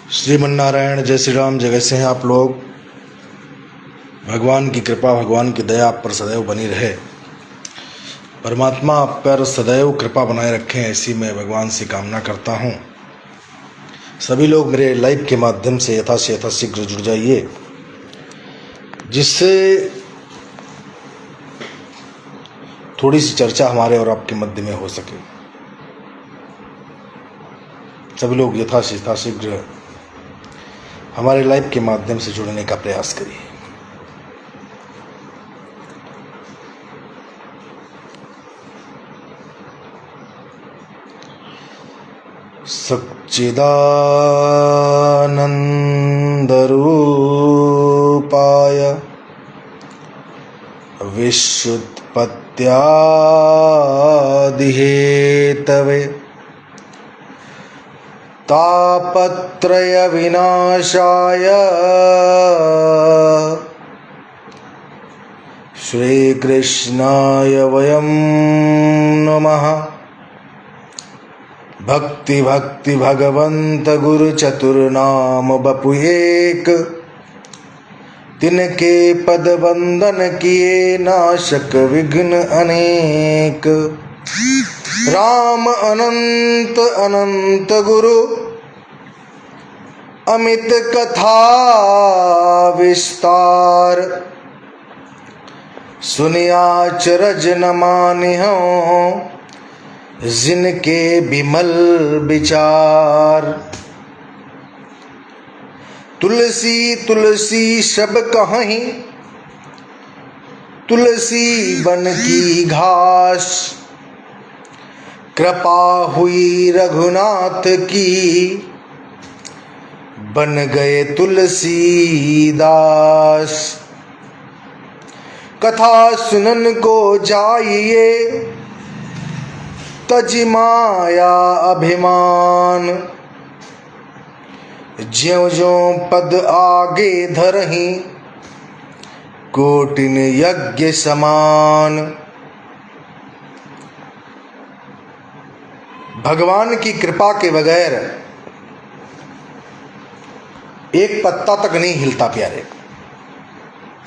श्रीमन्नारायण, जय श्री राम। जय कैसे हैं आप लोग? भगवान की कृपा, भगवान की दया आप पर सदैव बनी रहे। परमात्मा आप पर सदैव कृपा बनाए रखें, ऐसी मैं भगवान से कामना करता हूं। सभी लोग मेरे लाइव के माध्यम से यथाशीघ्र जुड़ जाइए, जिससे थोड़ी सी चर्चा हमारे और आपके मध्य में हो सके। सभी लोग यथाशीघ्र हमारे लाइव के माध्यम से जुड़ने का प्रयास करिए। सच्चिदानंद रूपाय विश्वोत्पत्त्यादिहेतवे तापत्रय विनाशाय श्रीकृष्णाय वयं नमः। भक्ति भक्ति भगवंत गुरु चतुर्नाम बपु एक, तिनके पद वंदन किए नाशक विघ्न अनेक। राम अनंत अनंत गुरु अमित कथा विस्तार, सुनिया चरज न मानिहं जिनके बिमल विचार। तुलसी तुलसी सब कहीं, तुलसी बन की घास, कृपा हुई रघुनाथ की, बन गए तुलसीदास। कथा सुनन को जाइए, तज माया अभिमान, ज्यों ज्यों पद आगे धरहीं, कोटिन यज्ञ समान। भगवान की कृपा के बगैर एक पत्ता तक नहीं हिलता प्यारे।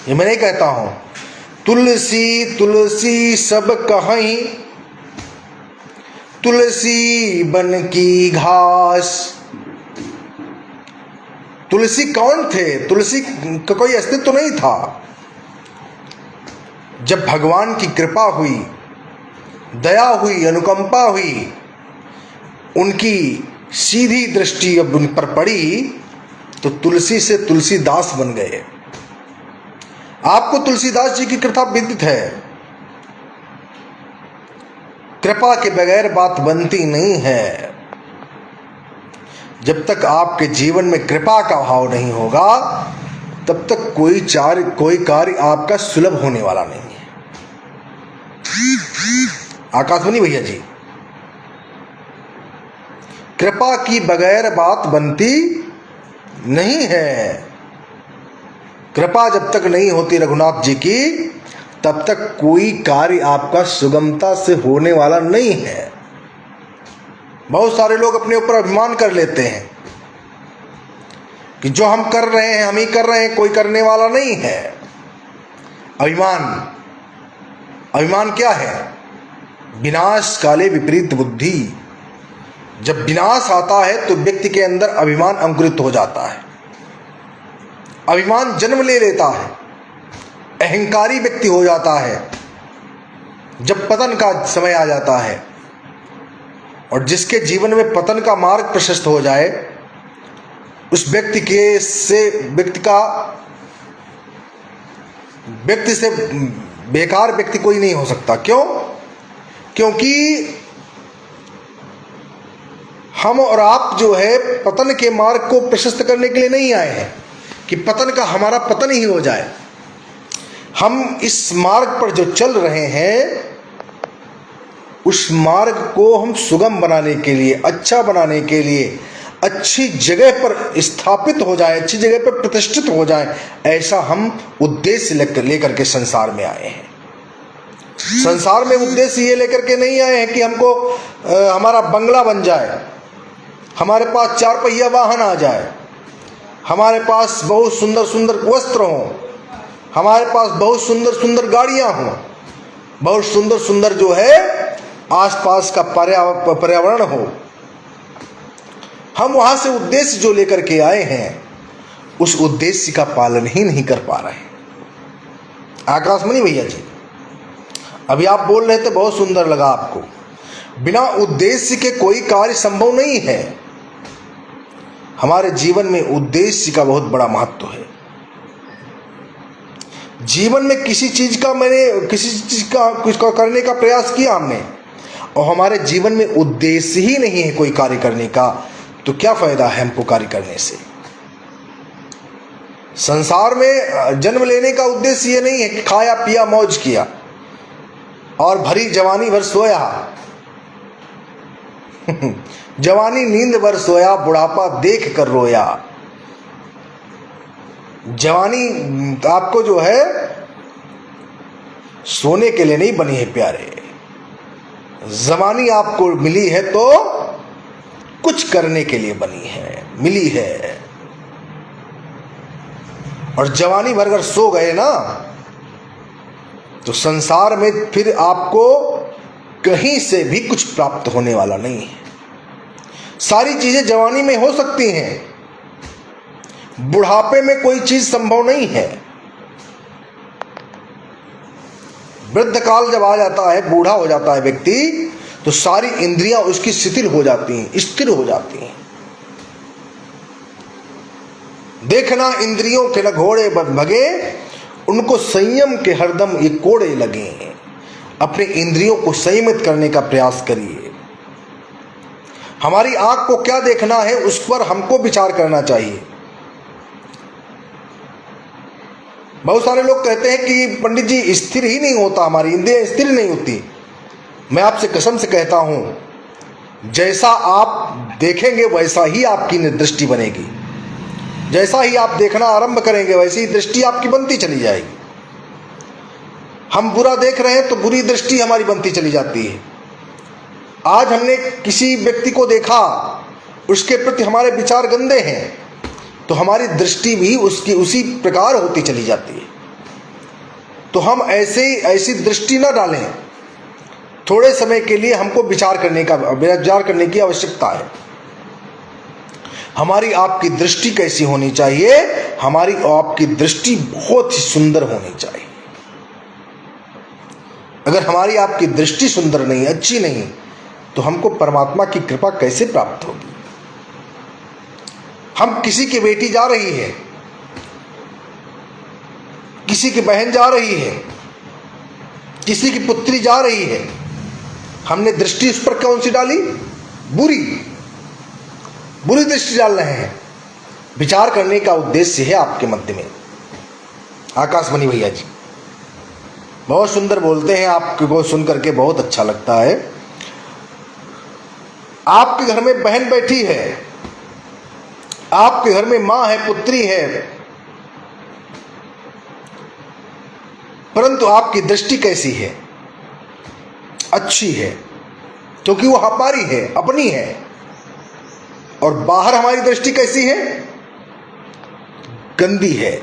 ये मैं नहीं कहता हूं। तुलसी तुलसी सब कहीं, तुलसी बन की घास। तुलसी कौन थे? तुलसी का कोई अस्तित्व तो नहीं था। जब भगवान की कृपा हुई, दया हुई, अनुकंपा हुई, उनकी सीधी दृष्टि अब उन पर पड़ी, तो तुलसी से तुलसीदास बन गए। आपको तुलसीदास जी की कृपा विदित है। कृपा के बगैर बात बनती नहीं है। जब तक आपके जीवन में कृपा का भाव नहीं होगा, तब तक कोई कार्य आपका सुलभ होने वाला नहीं है। आकाशवाणी भैया जी, कृपा की बगैर बात बनती नहीं है। कृपा जब तक नहीं होती रघुनाथ जी की, तब तक कोई कार्य आपका सुगमता से होने वाला नहीं है। बहुत सारे लोग अपने ऊपर अभिमान कर लेते हैं कि जो हम कर रहे हैं हम ही कर रहे हैं, कोई करने वाला नहीं है। अभिमान क्या है? विनाश काले विपरीत बुद्धि। जब विनाश आता है तो व्यक्ति के अंदर अभिमान अंकुरित हो जाता है, अभिमान जन्म ले लेता है, अहंकारी व्यक्ति हो जाता है। जब पतन का समय आ जाता है, और जिसके जीवन में पतन का मार्ग प्रशस्त हो जाए, उस व्यक्ति से बेकार व्यक्ति कोई नहीं हो सकता। क्यों? क्योंकि हम और आप जो है पतन के मार्ग को प्रशस्त करने के लिए नहीं आए हैं कि पतन का हमारा पतन ही हो जाए। हम इस मार्ग पर जो चल रहे हैं, उस मार्ग को हम सुगम बनाने के लिए, अच्छा बनाने के लिए, अच्छी जगह पर स्थापित हो जाए, अच्छी जगह पर प्रतिष्ठित हो जाए, ऐसा हम उद्देश्य लेकर के संसार में आए हैं। संसार में उद्देश्य ये लेकर के नहीं आए हैं कि हमको हमारा बंगला बन जाए, हमारे पास 4 पहिया वाहन आ जाए, हमारे पास बहुत सुंदर सुंदर वस्त्र हों, हमारे पास बहुत सुंदर सुंदर गाड़ियां हों, बहुत सुंदर सुंदर जो है आसपास का पर्यावरण हो, हम वहां से उद्देश्य जो लेकर के आए हैं उस उद्देश्य का पालन ही नहीं कर पा रहे हैं। आकाशमणि भैया जी, अभी आप बोल रहे थे, बहुत सुंदर लगा आपको। बिना उद्देश्य के कोई कार्य संभव नहीं है। हमारे जीवन में उद्देश्य का बहुत बड़ा महत्व है। जीवन में किसी चीज का कुछ करने का प्रयास किया हमने और हमारे जीवन में उद्देश्य ही नहीं है कोई कार्य करने का, तो क्या फायदा है हमको कार्य करने से। संसार में जन्म लेने का उद्देश्य ये नहीं है कि खाया पिया मौज किया और भरी जवानी भर सोया जवानी नींद भर सोया, बुढ़ापा देख कर रोया। जवानी आपको जो है सोने के लिए नहीं बनी है प्यारे। जवानी आपको मिली है तो कुछ करने के लिए बनी है, मिली है। और जवानी भर अगर सो गए ना तो संसार में फिर आपको कहीं से भी कुछ प्राप्त होने वाला नहीं है। सारी चीजें जवानी में हो सकती हैं, बुढ़ापे में कोई चीज संभव नहीं है। वृद्ध काल जब आ जाता है, बूढ़ा हो जाता है व्यक्ति, तो सारी इंद्रियां उसकी शिथिल हो जाती हैं, स्थिर हो जाती हैं। देखना इंद्रियों के न घोड़े भगे, उनको संयम के हरदम ये कोड़े लगे। अपने इंद्रियों को संयमित करने का प्रयास करिए। हमारी आंख को क्या देखना है उस पर हमको विचार करना चाहिए। बहुत सारे लोग कहते हैं कि पंडित जी स्थिर ही नहीं होता, हमारी इंद्रियां स्थिर नहीं होती। मैं आपसे कसम से कहता हूं, जैसा आप देखेंगे वैसा ही आपकी दृष्टि बनेगी। जैसा ही आप देखना आरंभ करेंगे वैसी ही दृष्टि आपकी बनती चली जाएगी। हम बुरा देख रहे हैं तो बुरी दृष्टि हमारी बनती चली जाती है। आज हमने किसी व्यक्ति को देखा, उसके प्रति हमारे विचार गंदे हैं, तो हमारी दृष्टि भी उसकी उसी प्रकार होती चली जाती है। तो हम ऐसी दृष्टि न डालें। थोड़े समय के लिए हमको विचार करने की आवश्यकता है। हमारी आपकी दृष्टि कैसी होनी चाहिए? हमारी आपकी दृष्टि बहुत ही सुंदर होनी चाहिए। अगर हमारी आपकी दृष्टि सुंदर नहीं, अच्छी नहीं, तो हमको परमात्मा की कृपा कैसे प्राप्त होगी? हम किसी की बेटी जा रही है, किसी की बहन जा रही है, किसी की पुत्री जा रही है, हमने दृष्टि उस पर कौन सी डाली? बुरी दृष्टि डाल रहे हैं। विचार करने का उद्देश्य है आपके मध्य में। आकाशमणि भैया जी बहुत सुंदर बोलते हैं, आपको सुन करके बहुत अच्छा लगता है। आपके घर में बहन बैठी है, आपके घर में मां है, पुत्री है, परंतु आपकी दृष्टि कैसी है? अच्छी है, क्योंकि वो हमारी है, अपनी है। और बाहर हमारी दृष्टि कैसी है? गंदी है।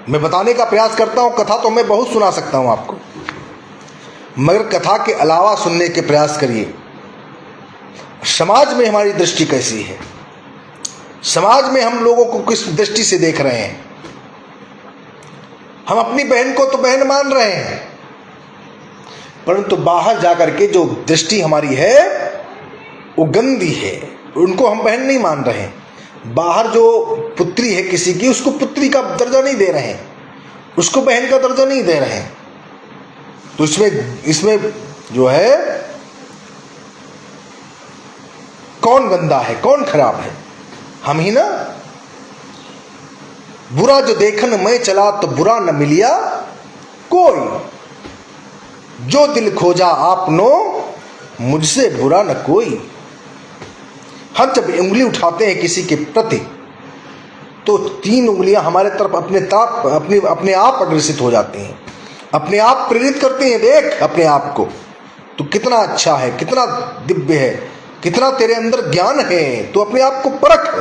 मैं बताने का प्रयास करता हूं, कथा तो मैं बहुत सुना सकता हूं आपको, मगर कथा के अलावा सुनने के प्रयास करिए। समाज में हमारी दृष्टि कैसी है? समाज में हम लोगों को किस दृष्टि से देख रहे हैं? हम अपनी बहन को तो बहन मान रहे हैं, परंतु बाहर जाकर के जो दृष्टि हमारी है वो गंदी है, उनको हम बहन नहीं मान रहे हैं। बाहर जो पुत्री है किसी की, उसको पुत्री का दर्जा नहीं दे रहे हैं, उसको बहन का दर्जा नहीं दे रहे हैं। तो इसमें जो है कौन गंदा है, कौन खराब है? हम ही ना। बुरा जो देखन मैं चला तो बुरा न मिलिया कोई, जो दिल खोजा आपनो मुझसे बुरा न कोई। हम जब उंगली उठाते हैं किसी के प्रति तो 3 उंगलियां हमारे तरफ अपने आप अग्रसित हो जाती हैं, अपने आप प्रेरित करती हैं। देख अपने आप को, तो कितना अच्छा है, कितना दिव्य है, कितना तेरे अंदर ज्ञान है, तो अपने आप को परख।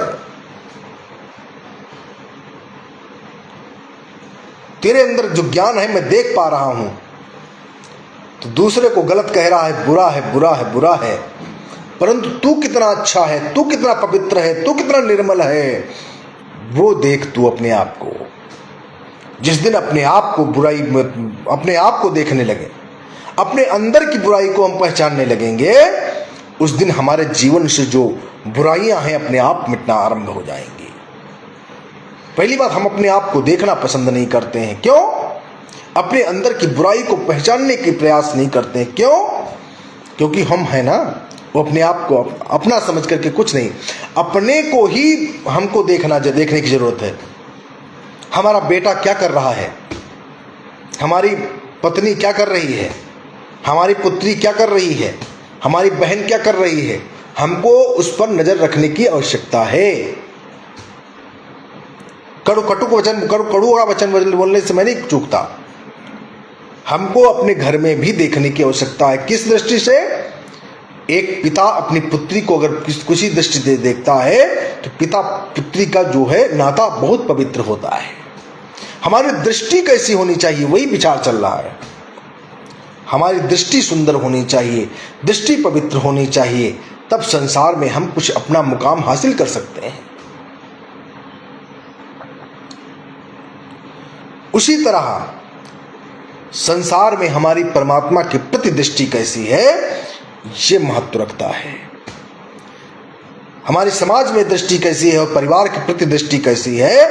तेरे अंदर जो ज्ञान है मैं देख पा रहा हूं, तो दूसरे को गलत कह रहा है, बुरा है, बुरा है, बुरा है, परंतु तू कितना अच्छा है, तू कितना पवित्र है, तू कितना निर्मल है, वो देख तू अपने आप को। जिस दिन अपने आप को बुराई, अपने आप को देखने लगे, अपने अंदर की बुराई को हम पहचानने लगेंगे, उस दिन हमारे जीवन से जो बुराइयां हैं अपने आप मिटना आरंभ हो जाएंगी। पहली बात, हम अपने आप को देखना पसंद नहीं करते हैं। क्यों? अपने अंदर की बुराई को पहचानने के प्रयास नहीं करते हैं। क्यों? क्योंकि हम है ना, वो अपने आप को अपना समझ करके कुछ नहीं, अपने को ही हमको देखने की जरूरत है। हमारा बेटा क्या कर रहा है, हमारी पत्नी क्या कर रही है, हमारी पुत्री क्या कर रही है, हमारी बहन क्या कर रही है, हमको उस पर नजर रखने की आवश्यकता है। कड़ुआ वचन बोलने से मैं नहीं चूकता। हमको अपने घर में भी देखने की आवश्यकता है। किस दृष्टि से? एक पिता अपनी पुत्री को अगर कुछ ही दृष्टि से देखता है तो पिता पुत्री का जो है नाता बहुत पवित्र होता है। हमारी दृष्टि कैसी होनी चाहिए, वही विचार चल रहा है। हमारी दृष्टि सुंदर होनी चाहिए, दृष्टि पवित्र होनी चाहिए, तब संसार में हम कुछ अपना मुकाम हासिल कर सकते हैं। उसी तरह संसार में हमारी परमात्मा की प्रति दृष्टि कैसी है, ये महत्व रखता है। हमारी समाज में दृष्टि कैसी है और परिवार की प्रति दृष्टि कैसी है,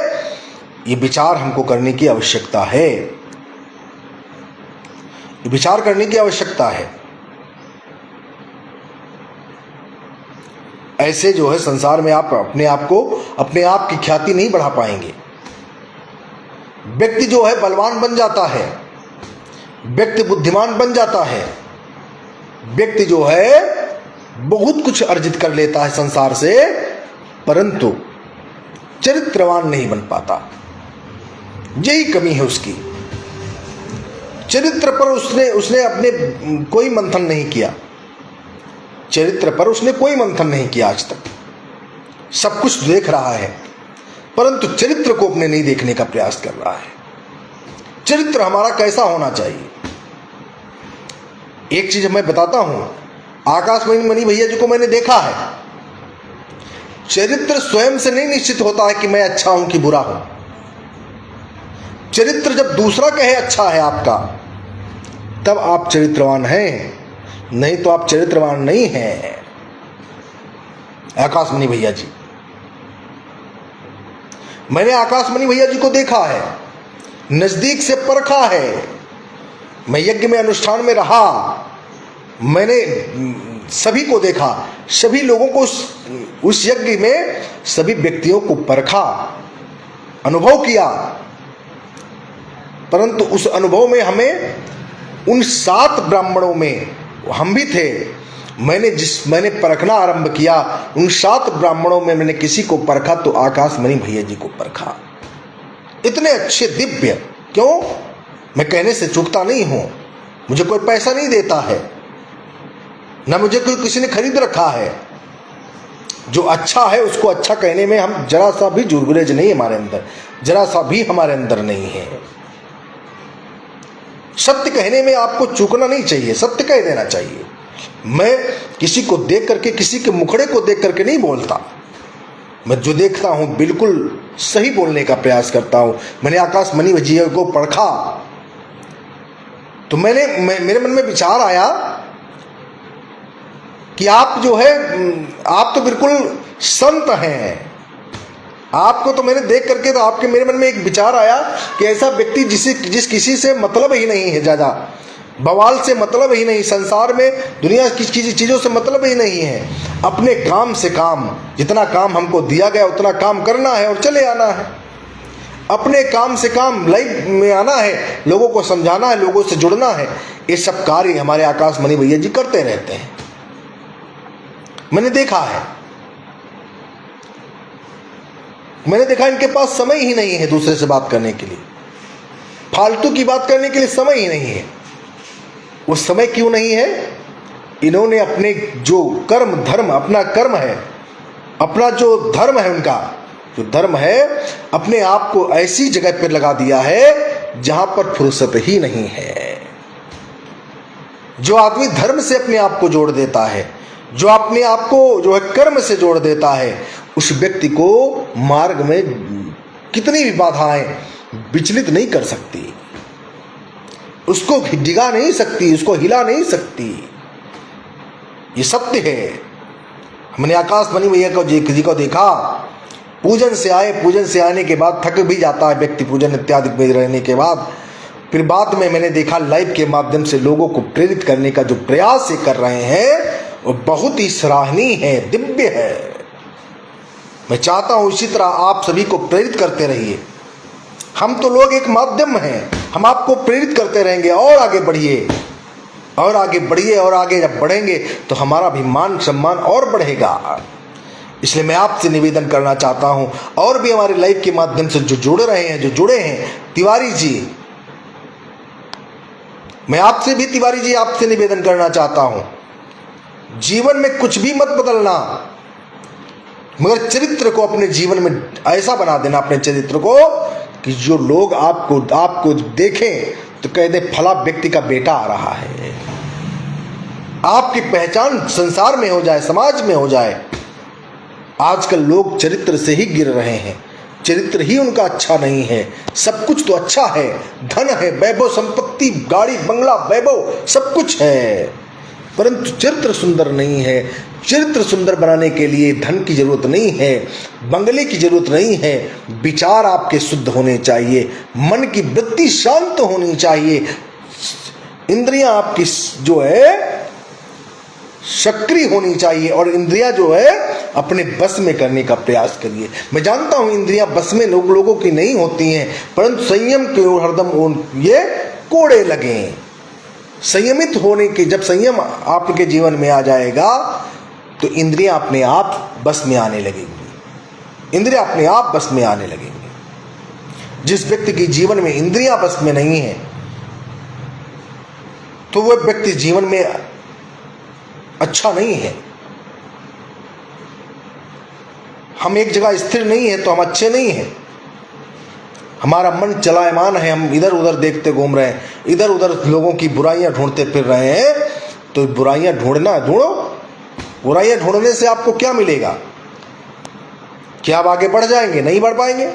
ये विचार हमको करने की आवश्यकता है। ये विचार करने की आवश्यकता है। ऐसे जो है संसार में आप अपने आप की ख्याति नहीं बढ़ा पाएंगे। व्यक्ति जो है बलवान बन जाता है, व्यक्ति बुद्धिमान बन जाता है, व्यक्ति जो है बहुत कुछ अर्जित कर लेता है संसार से, परंतु चरित्रवान नहीं बन पाता। यही कमी है उसकी। चरित्र पर उसने अपने कोई मंथन नहीं किया। चरित्र पर उसने कोई मंथन नहीं किया आज तक। सब कुछ देख रहा है, परंतु चरित्र को अपने नहीं देखने का प्रयास कर रहा है। चरित्र हमारा कैसा होना चाहिए? एक चीज मैं बताता हूं, आकाशमणि भैया जी को मैंने देखा है। चरित्र स्वयं से नहीं निश्चित होता है कि मैं अच्छा हूं कि बुरा हूं। चरित्र जब दूसरा कहे अच्छा है आपका, तब आप चरित्रवान हैं, नहीं तो आप चरित्रवान नहीं हैं। आकाशमणि भैया जी, मैंने आकाशमणि भैया जी को देखा है, नजदीक से परखा है। मैं यज्ञ में, अनुष्ठान में रहा, मैंने सभी को देखा, सभी लोगों को उस यज्ञ में सभी व्यक्तियों को परखा, अनुभव किया। परंतु उस अनुभव में हमें उन 7 ब्राह्मणों में हम भी थे। मैंने परखना आरंभ किया, उन 7 ब्राह्मणों में मैंने किसी को परखा तो आकाशमणि भैया जी को परखा। इतने अच्छे दिव्य। क्यों? मैं कहने से चूकता नहीं हूं, मुझे कोई पैसा नहीं देता है, ना मुझे कोई किसी ने खरीद रखा है। जो अच्छा है उसको अच्छा कहने में हम जरा सा भी जुर्गुरेज नहीं, हमारे अंदर जरा सा भी हमारे अंदर नहीं है। सत्य कहने में आपको चूकना नहीं चाहिए, सत्य कह देना चाहिए। मैं किसी को देख करके, किसी के मुखड़े को देख करके नहीं बोलता। मैं जो देखता हूं बिल्कुल सही बोलने का प्रयास करता हूं। मैंने आकाशमणि भैया को परखा तो मेरे मन में विचार आया कि आप जो है, आप तो बिल्कुल संत हैं। आपको तो मैंने देख करके तो आपके मेरे मन में एक विचार आया कि ऐसा व्यक्ति जिस किसी से मतलब ही नहीं है, ज़्यादा बवाल से मतलब ही नहीं, संसार में दुनिया की चीज़ों से मतलब ही नहीं है। अपने काम से काम, जितना काम हमको दिया गया उतना काम करना है और चले आना है। अपने काम से काम लाइफ में आना है, लोगों को समझाना है, लोगों से जुड़ना है। ये सब कार्य हमारे आकाशमणि भैया जी करते रहते हैं, मैंने देखा है। मैंने देखा इनके पास समय ही नहीं है दूसरे से बात करने के लिए, फालतू की बात करने के लिए समय ही नहीं है। वो समय क्यों नहीं है? इन्होंने अपने जो कर्म धर्म, अपना कर्म है, अपना जो धर्म है, उनका जो धर्म है, अपने आप को ऐसी जगह पर लगा दिया है जहां पर फुर्सत ही नहीं है। जो आदमी धर्म से अपने आप को जोड़ देता है, जो अपने आप को जो है कर्म से जोड़ देता है, उस व्यक्ति को मार्ग में कितनी भी बाधाएं विचलित नहीं कर सकती, उसको डिगा नहीं सकती, उसको हिला नहीं सकती। ये सत्य है। हमने आकाशवाणी भैया को जी को देखा, पूजन से आए, पूजन से आने के बाद थक भी जाता है व्यक्ति पूजन इत्यादि में रहने के बाद, फिर बाद में मैंने देखा लाइव के माध्यम से लोगों को प्रेरित करने का जो प्रयास ये कर रहे हैं वो बहुत ही सराहनीय है, दिव्य है। मैं चाहता हूं इसी तरह आप सभी को प्रेरित करते रहिए। हम तो लोग एक माध्यम हैं, हम आपको प्रेरित करते रहेंगे और आगे बढ़िए और आगे बढ़िए, और आगे जब बढ़ेंगे तो हमारा भी मान सम्मान और बढ़ेगा। इसलिए मैं आपसे निवेदन करना चाहता हूं, और भी हमारे लाइव के माध्यम से जो जुड़ रहे हैं, जो जुड़े हैं, तिवारी जी, मैं आपसे भी तिवारी जी आपसे निवेदन करना चाहता हूं, जीवन में कुछ भी मत बदलना, मगर चरित्र को अपने जीवन में ऐसा बना देना, अपने चरित्र को, कि जो लोग आपको देखें तो कह दे फला व्यक्ति का बेटा आ रहा है। आपकी पहचान संसार में हो जाए, समाज में हो जाए। आजकल लोग चरित्र से ही गिर रहे हैं, चरित्र ही उनका अच्छा नहीं है। सब कुछ तो अच्छा है, धन है, वैभव संपत्ति, गाड़ी बंगला, वैभव सब कुछ है, परंतु चरित्र सुंदर नहीं है। चरित्र सुंदर बनाने के लिए धन की जरूरत नहीं है, बंगले की जरूरत नहीं है, विचार आपके शुद्ध होने चाहिए, मन की वृत्ति शांत होनी चाहिए, इंद्रियां आपकी जो है सक्रिय होनी चाहिए, और इंद्रियां जो है अपने बस में करने का प्रयास करिए। मैं जानता हूं इंद्रियां बस में लोगों की नहीं होती हैं, परंतु संयम की ओर हरदम ये कोड़े लगे। संयमित होने के जब संयम आपके जीवन में आ जाएगा तो इंद्रियां अपने आप बस में आने लगेंगी, इंद्रियां अपने आप बस में आने लगेंगी। जिस व्यक्ति के जीवन में इंद्रियां बस में नहीं है तो वह व्यक्ति जीवन में अच्छा नहीं है। हम एक जगह स्थिर नहीं है तो हम अच्छे नहीं हैं। हमारा मन चलायमान है, हम इधर उधर देखते घूम रहे हैं, इधर उधर लोगों की बुराइयां ढूंढते फिर रहे हैं। तो बुराइयां ढूंढो, बुराइयां ढूंढने से आपको क्या मिलेगा? क्या आप आगे बढ़ जाएंगे? नहीं बढ़ पाएंगे।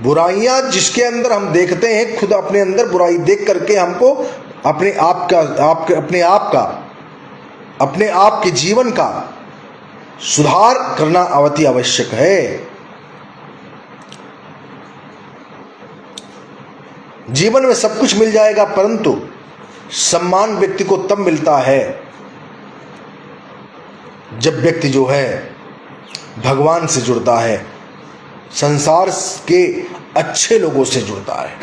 बुराइयां जिसके अंदर हम देखते हैं, खुद अपने अंदर बुराई देख करके हमको अपने आप के जीवन का सुधार करना अति आवश्यक है। जीवन में सब कुछ मिल जाएगा, परंतु सम्मान व्यक्ति को तब मिलता है जब व्यक्ति जो है भगवान से जुड़ता है, संसार के अच्छे लोगों से जुड़ता है।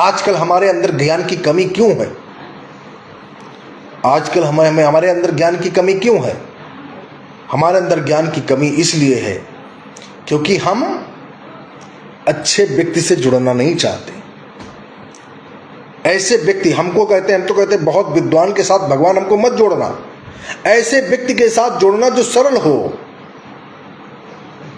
आजकल हमारे अंदर ज्ञान की कमी क्यों है? आजकल हमारे अंदर ज्ञान की कमी क्यों है? हमारे अंदर ज्ञान की कमी इसलिए है क्योंकि हम अच्छे व्यक्ति से जुड़ना नहीं चाहते। ऐसे व्यक्ति हम तो कहते हैं बहुत विद्वान के साथ भगवान हमको मत जोड़ना। ऐसे व्यक्ति के साथ जोड़ना जो सरल हो,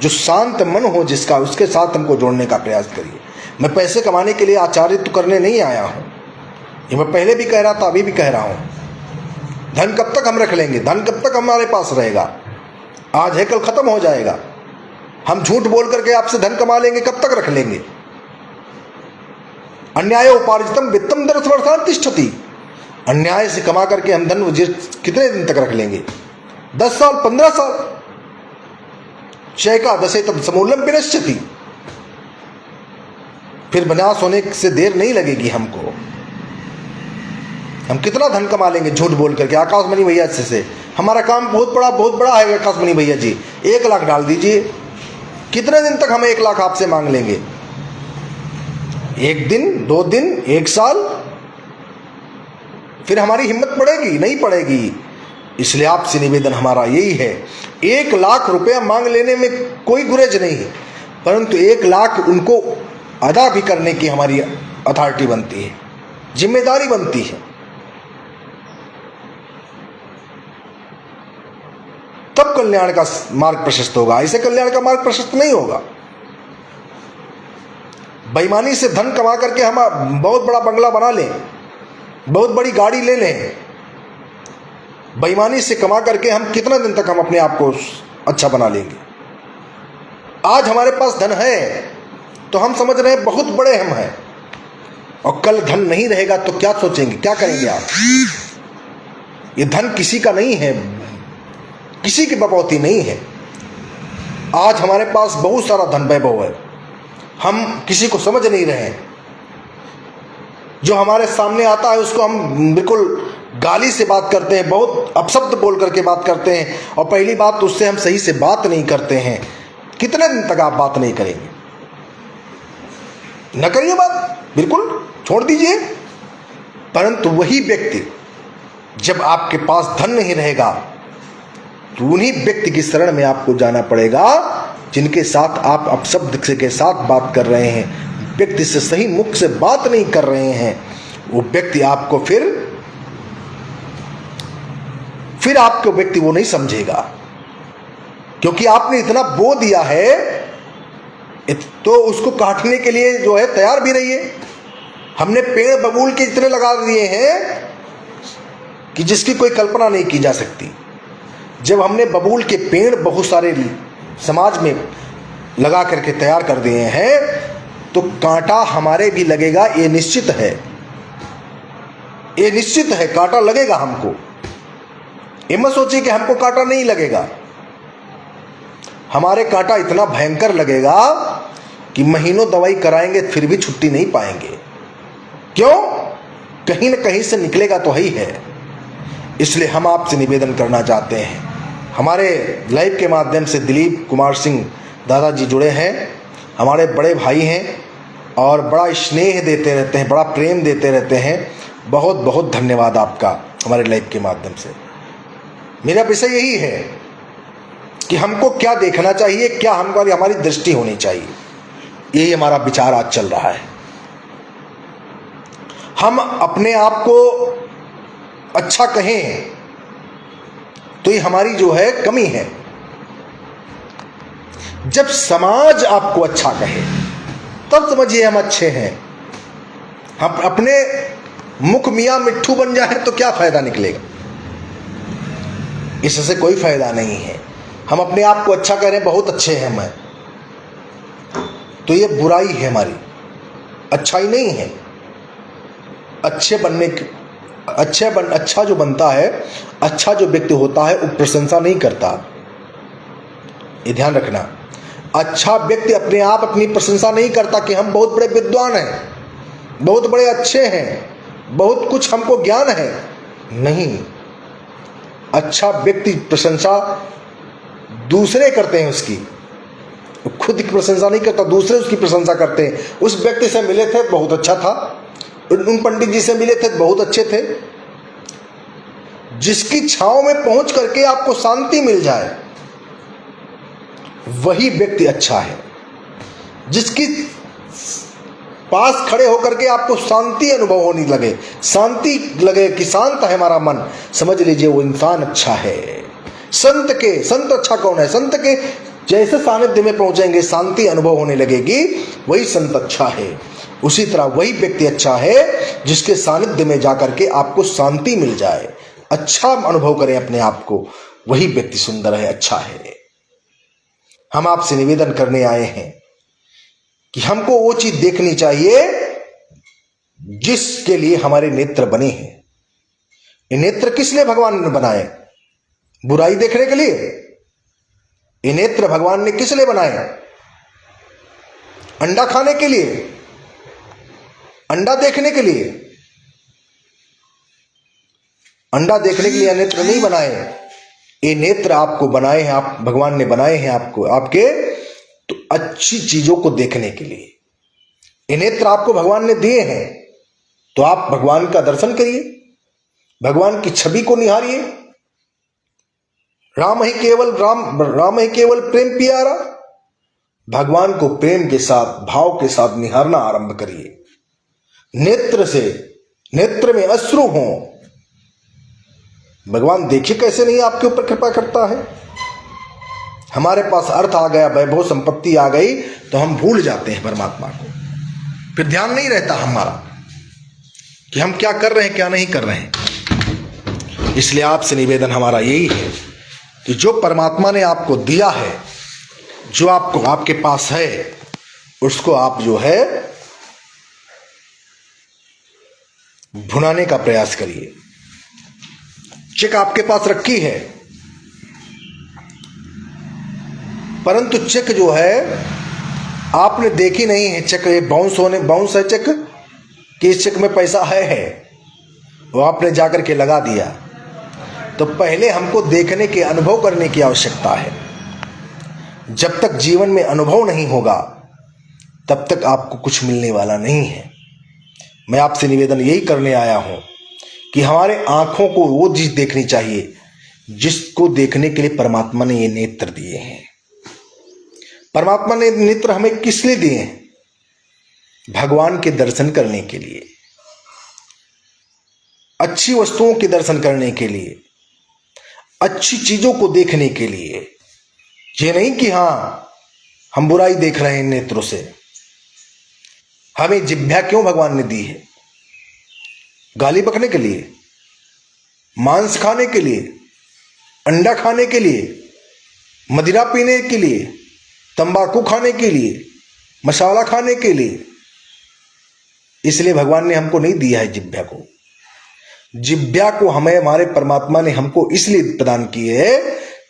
जो शांत मन हो जिसका, उसके साथ हमको जोड़ने का प्रयास करिए। मैं पैसे कमाने के लिए आचार्यत्व करने नहीं आया हूं, ये मैं पहले भी कह रहा था, अभी भी कह रहा हूं। धन कब तक हम रख लेंगे? धन कब तक हमारे पास रहेगा? आज है कल खत्म हो जाएगा। हम झूठ बोल करके आपसे धन कमा लेंगे, कब तक रख लेंगे? अन्याय उपार्जितम वित्तम दरसवर्षान तिष्ठति। अन्याय से कमा करके हम धन कितने दिन तक रख लेंगे? 10 साल, 15 साल। चैका दशे तब समूलम विनश्यति। फिर विनाश होने से देर नहीं लगेगी हमको। हम कितना धन कमा लेंगे झूठ बोल करके? आकाशवाणी भैया से हमारा काम बहुत बड़ा है। आकाशवाणी भैया जी 1 लाख डाल दीजिए। कितने दिन तक हम 1 लाख आपसे मांग लेंगे? 1 दिन, 2 दिन, 1 साल? फिर हमारी हिम्मत पड़ेगी? नहीं पड़ेगी। इसलिए आपसे निवेदन हमारा यही है, 1 लाख रुपया मांग लेने में कोई गुरेज नहीं है, परंतु 1 लाख उनको अदा भी करने की हमारी अथॉरिटी बनती है, जिम्मेदारी बनती है। तब कल्याण का मार्ग प्रशस्त होगा, ऐसे कल्याण का मार्ग प्रशस्त नहीं होगा। बेईमानी से धन कमा करके हम बहुत बड़ा बंगला बना लें, बहुत बड़ी गाड़ी ले लें, बेईमानी से कमा करके हम कितना दिन तक हम अपने आप को अच्छा बना लेंगे। आज हमारे पास धन है तो हम समझ रहे हैं बहुत बड़े हम हैं, और कल धन नहीं रहेगा तो क्या सोचेंगे, क्या करेंगे आप? ये धन किसी का नहीं है, किसी की बपौती नहीं है। आज हमारे पास बहुत सारा धन वैभव है, हम किसी को समझ नहीं रहे हैं। जो हमारे सामने आता है उसको हम बिल्कुल गाली से बात करते हैं, बहुत अपशब्द बोल करके बात करते हैं, और पहली बात तो उससे हम सही से बात नहीं करते हैं। कितने दिन तक आप बात नहीं करेंगे? न करिए बात, बिल्कुल छोड़ दीजिए। परंतु वही व्यक्ति जब आपके पास धन नहीं रहेगा तो उन्हीं व्यक्ति की शरण में आपको जाना पड़ेगा जिनके साथ आप अपशब्द के साथ बात कर रहे हैं, व्यक्ति से सही मुख से बात नहीं कर रहे हैं। वो व्यक्ति आपको फिर आपको व्यक्ति वो नहीं समझेगा, क्योंकि आपने इतना बो दिया है तो उसको काटने के लिए जो है तैयार भी रहिए। हमने पेड़ बबूल के इतने लगा दिए हैं कि जिसकी कोई कल्पना नहीं की जा सकती। जब हमने बबूल के पेड़ बहुत सारे समाज में लगा करके तैयार कर दिए हैं तो कांटा हमारे भी लगेगा, ये निश्चित है, ये निश्चित है, कांटा लगेगा हमको। ये मत सोचिए कि हमको कांटा नहीं लगेगा। हमारे कांटा इतना भयंकर लगेगा कि महीनों दवाई कराएंगे फिर भी छुट्टी नहीं पाएंगे। क्यों? कहीं न कहीं से निकलेगा तो ही है। इसलिए हम आपसे निवेदन करना चाहते हैं, हमारे लाइव के माध्यम से दिलीप कुमार सिंह दादाजी जुड़े हैं, हमारे बड़े भाई हैं और बड़ा स्नेह देते रहते हैं, बड़ा प्रेम देते रहते हैं। बहुत बहुत धन्यवाद आपका हमारे लाइव के माध्यम से। मेरा विषय यही है कि हमको क्या देखना चाहिए, क्या हमारी दृष्टि होनी चाहिए, यही हमारा विचार आज चल रहा है। हम अपने आप को अच्छा कहें तो ये हमारी जो है कमी है। जब समाज आपको अच्छा कहे तब समझिए हम अच्छे हैं। हम अपने मुख मियाँ मिट्ठू बन जाए तो क्या फायदा निकलेगा? इससे कोई फायदा नहीं है। हम अपने आप को अच्छा कह रहे हैं, बहुत अच्छे हैं मैं, तो ये बुराई है हमारी, अच्छाई नहीं है। अच्छा जो बनता है, अच्छा जो व्यक्ति होता है वो प्रशंसा नहीं करता, ये ध्यान रखना। अच्छा व्यक्ति अपने आप अपनी प्रशंसा नहीं करता कि हम बहुत बड़े विद्वान हैं, बहुत बड़े अच्छे हैं, बहुत कुछ हमको ज्ञान है। नहीं, अच्छा व्यक्ति प्रशंसा दूसरे करते हैं उसकी, खुद की प्रशंसा नहीं करता, दूसरे उसकी प्रशंसा करते हैं। उस व्यक्ति से मिले थे बहुत अच्छा था, उन पंडित जी से मिले थे बहुत अच्छे थे। जिसकी छांव में पहुंच करके आपको शांति मिल जाए वही व्यक्ति अच्छा है। जिसकी पास खड़े होकर के आपको शांति अनुभव होने लगे, शांति लगे कि शांत है हमारा मन, समझ लीजिए वो इंसान अच्छा है। संत अच्छा कौन है? संत के जैसे सानिध्य में पहुंचेंगे, शांति अनुभव होने लगेगी, वही संत अच्छा है। उसी तरह वही व्यक्ति अच्छा है जिसके सानिध्य में जाकर के आपको शांति मिल जाए, अच्छा अनुभव करें अपने आप को, वही व्यक्ति सुंदर है, अच्छा है। हम आपसे निवेदन करने आए हैं कि हमको वो चीज देखनी चाहिए जिसके लिए हमारे नेत्र बने हैं। ये नेत्र किस लिए भगवान ने बनाए? बुराई देखने के लिए? ये नेत्र भगवान ने किस लिए बनाए? अंडा खाने के लिए? अंडा देखने के लिए? अंडा देखने के लिए नेत्र नहीं बनाए। ये नेत्र आपको बनाए हैं, आप भगवान ने बनाए हैं आपको, आपके तो अच्छी चीजों को देखने के लिए। ये नेत्र आपको भगवान ने दिए हैं तो आप भगवान का दर्शन करिए, भगवान की छवि को निहारिए। राम ही केवल प्रेम प्यारा। भगवान को प्रेम के साथ, भाव के साथ निहारना आरंभ करिए। नेत्र में अश्रु हो। भगवान देखिए कैसे नहीं आपके ऊपर कृपा करता है। हमारे पास अर्थ आ गया, वैभव संपत्ति आ गई तो हम भूल जाते हैं परमात्मा को। फिर ध्यान नहीं रहता हमारा कि हम क्या कर रहे हैं क्या नहीं कर रहे हैं। इसलिए आपसे निवेदन हमारा यही है कि जो परमात्मा ने आपको दिया है, जो आपको आपके पास है, उसको आप जो है भुनाने का प्रयास करिए। चेक आपके पास रखी है, परंतु चेक जो है आपने देखी नहीं है। चेक ये बाउंस है चेक कि इस चेक में पैसा है वो आपने जाकर के लगा दिया। तो पहले हमको देखने के, अनुभव करने की आवश्यकता है। जब तक जीवन में अनुभव नहीं होगा तब तक आपको कुछ मिलने वाला नहीं है। मैं आपसे निवेदन यही करने आया हूं कि हमारे आंखों को वो चीज देखनी चाहिए जिसको देखने के लिए परमात्मा ने ये नेत्र दिए हैं। परमात्मा ने नेत्र हमें किस लिए दिए हैं? भगवान के दर्शन करने के लिए, अच्छी वस्तुओं के दर्शन करने के लिए, अच्छी चीजों को देखने के लिए। ये नहीं कि हां हम बुराई देख रहे हैं नेत्रों से। हमें जिह्वा क्यों भगवान ने दी है? गाली बकने के लिए, मांस खाने के लिए, अंडा खाने के लिए, मदिरा पीने के लिए, तंबाकू खाने के लिए, मसाला खाने के लिए। इसलिए भगवान ने हमको नहीं दिया है जिह्वा को। जिह्वा को हमें हमारे परमात्मा ने हमको इसलिए प्रदान की है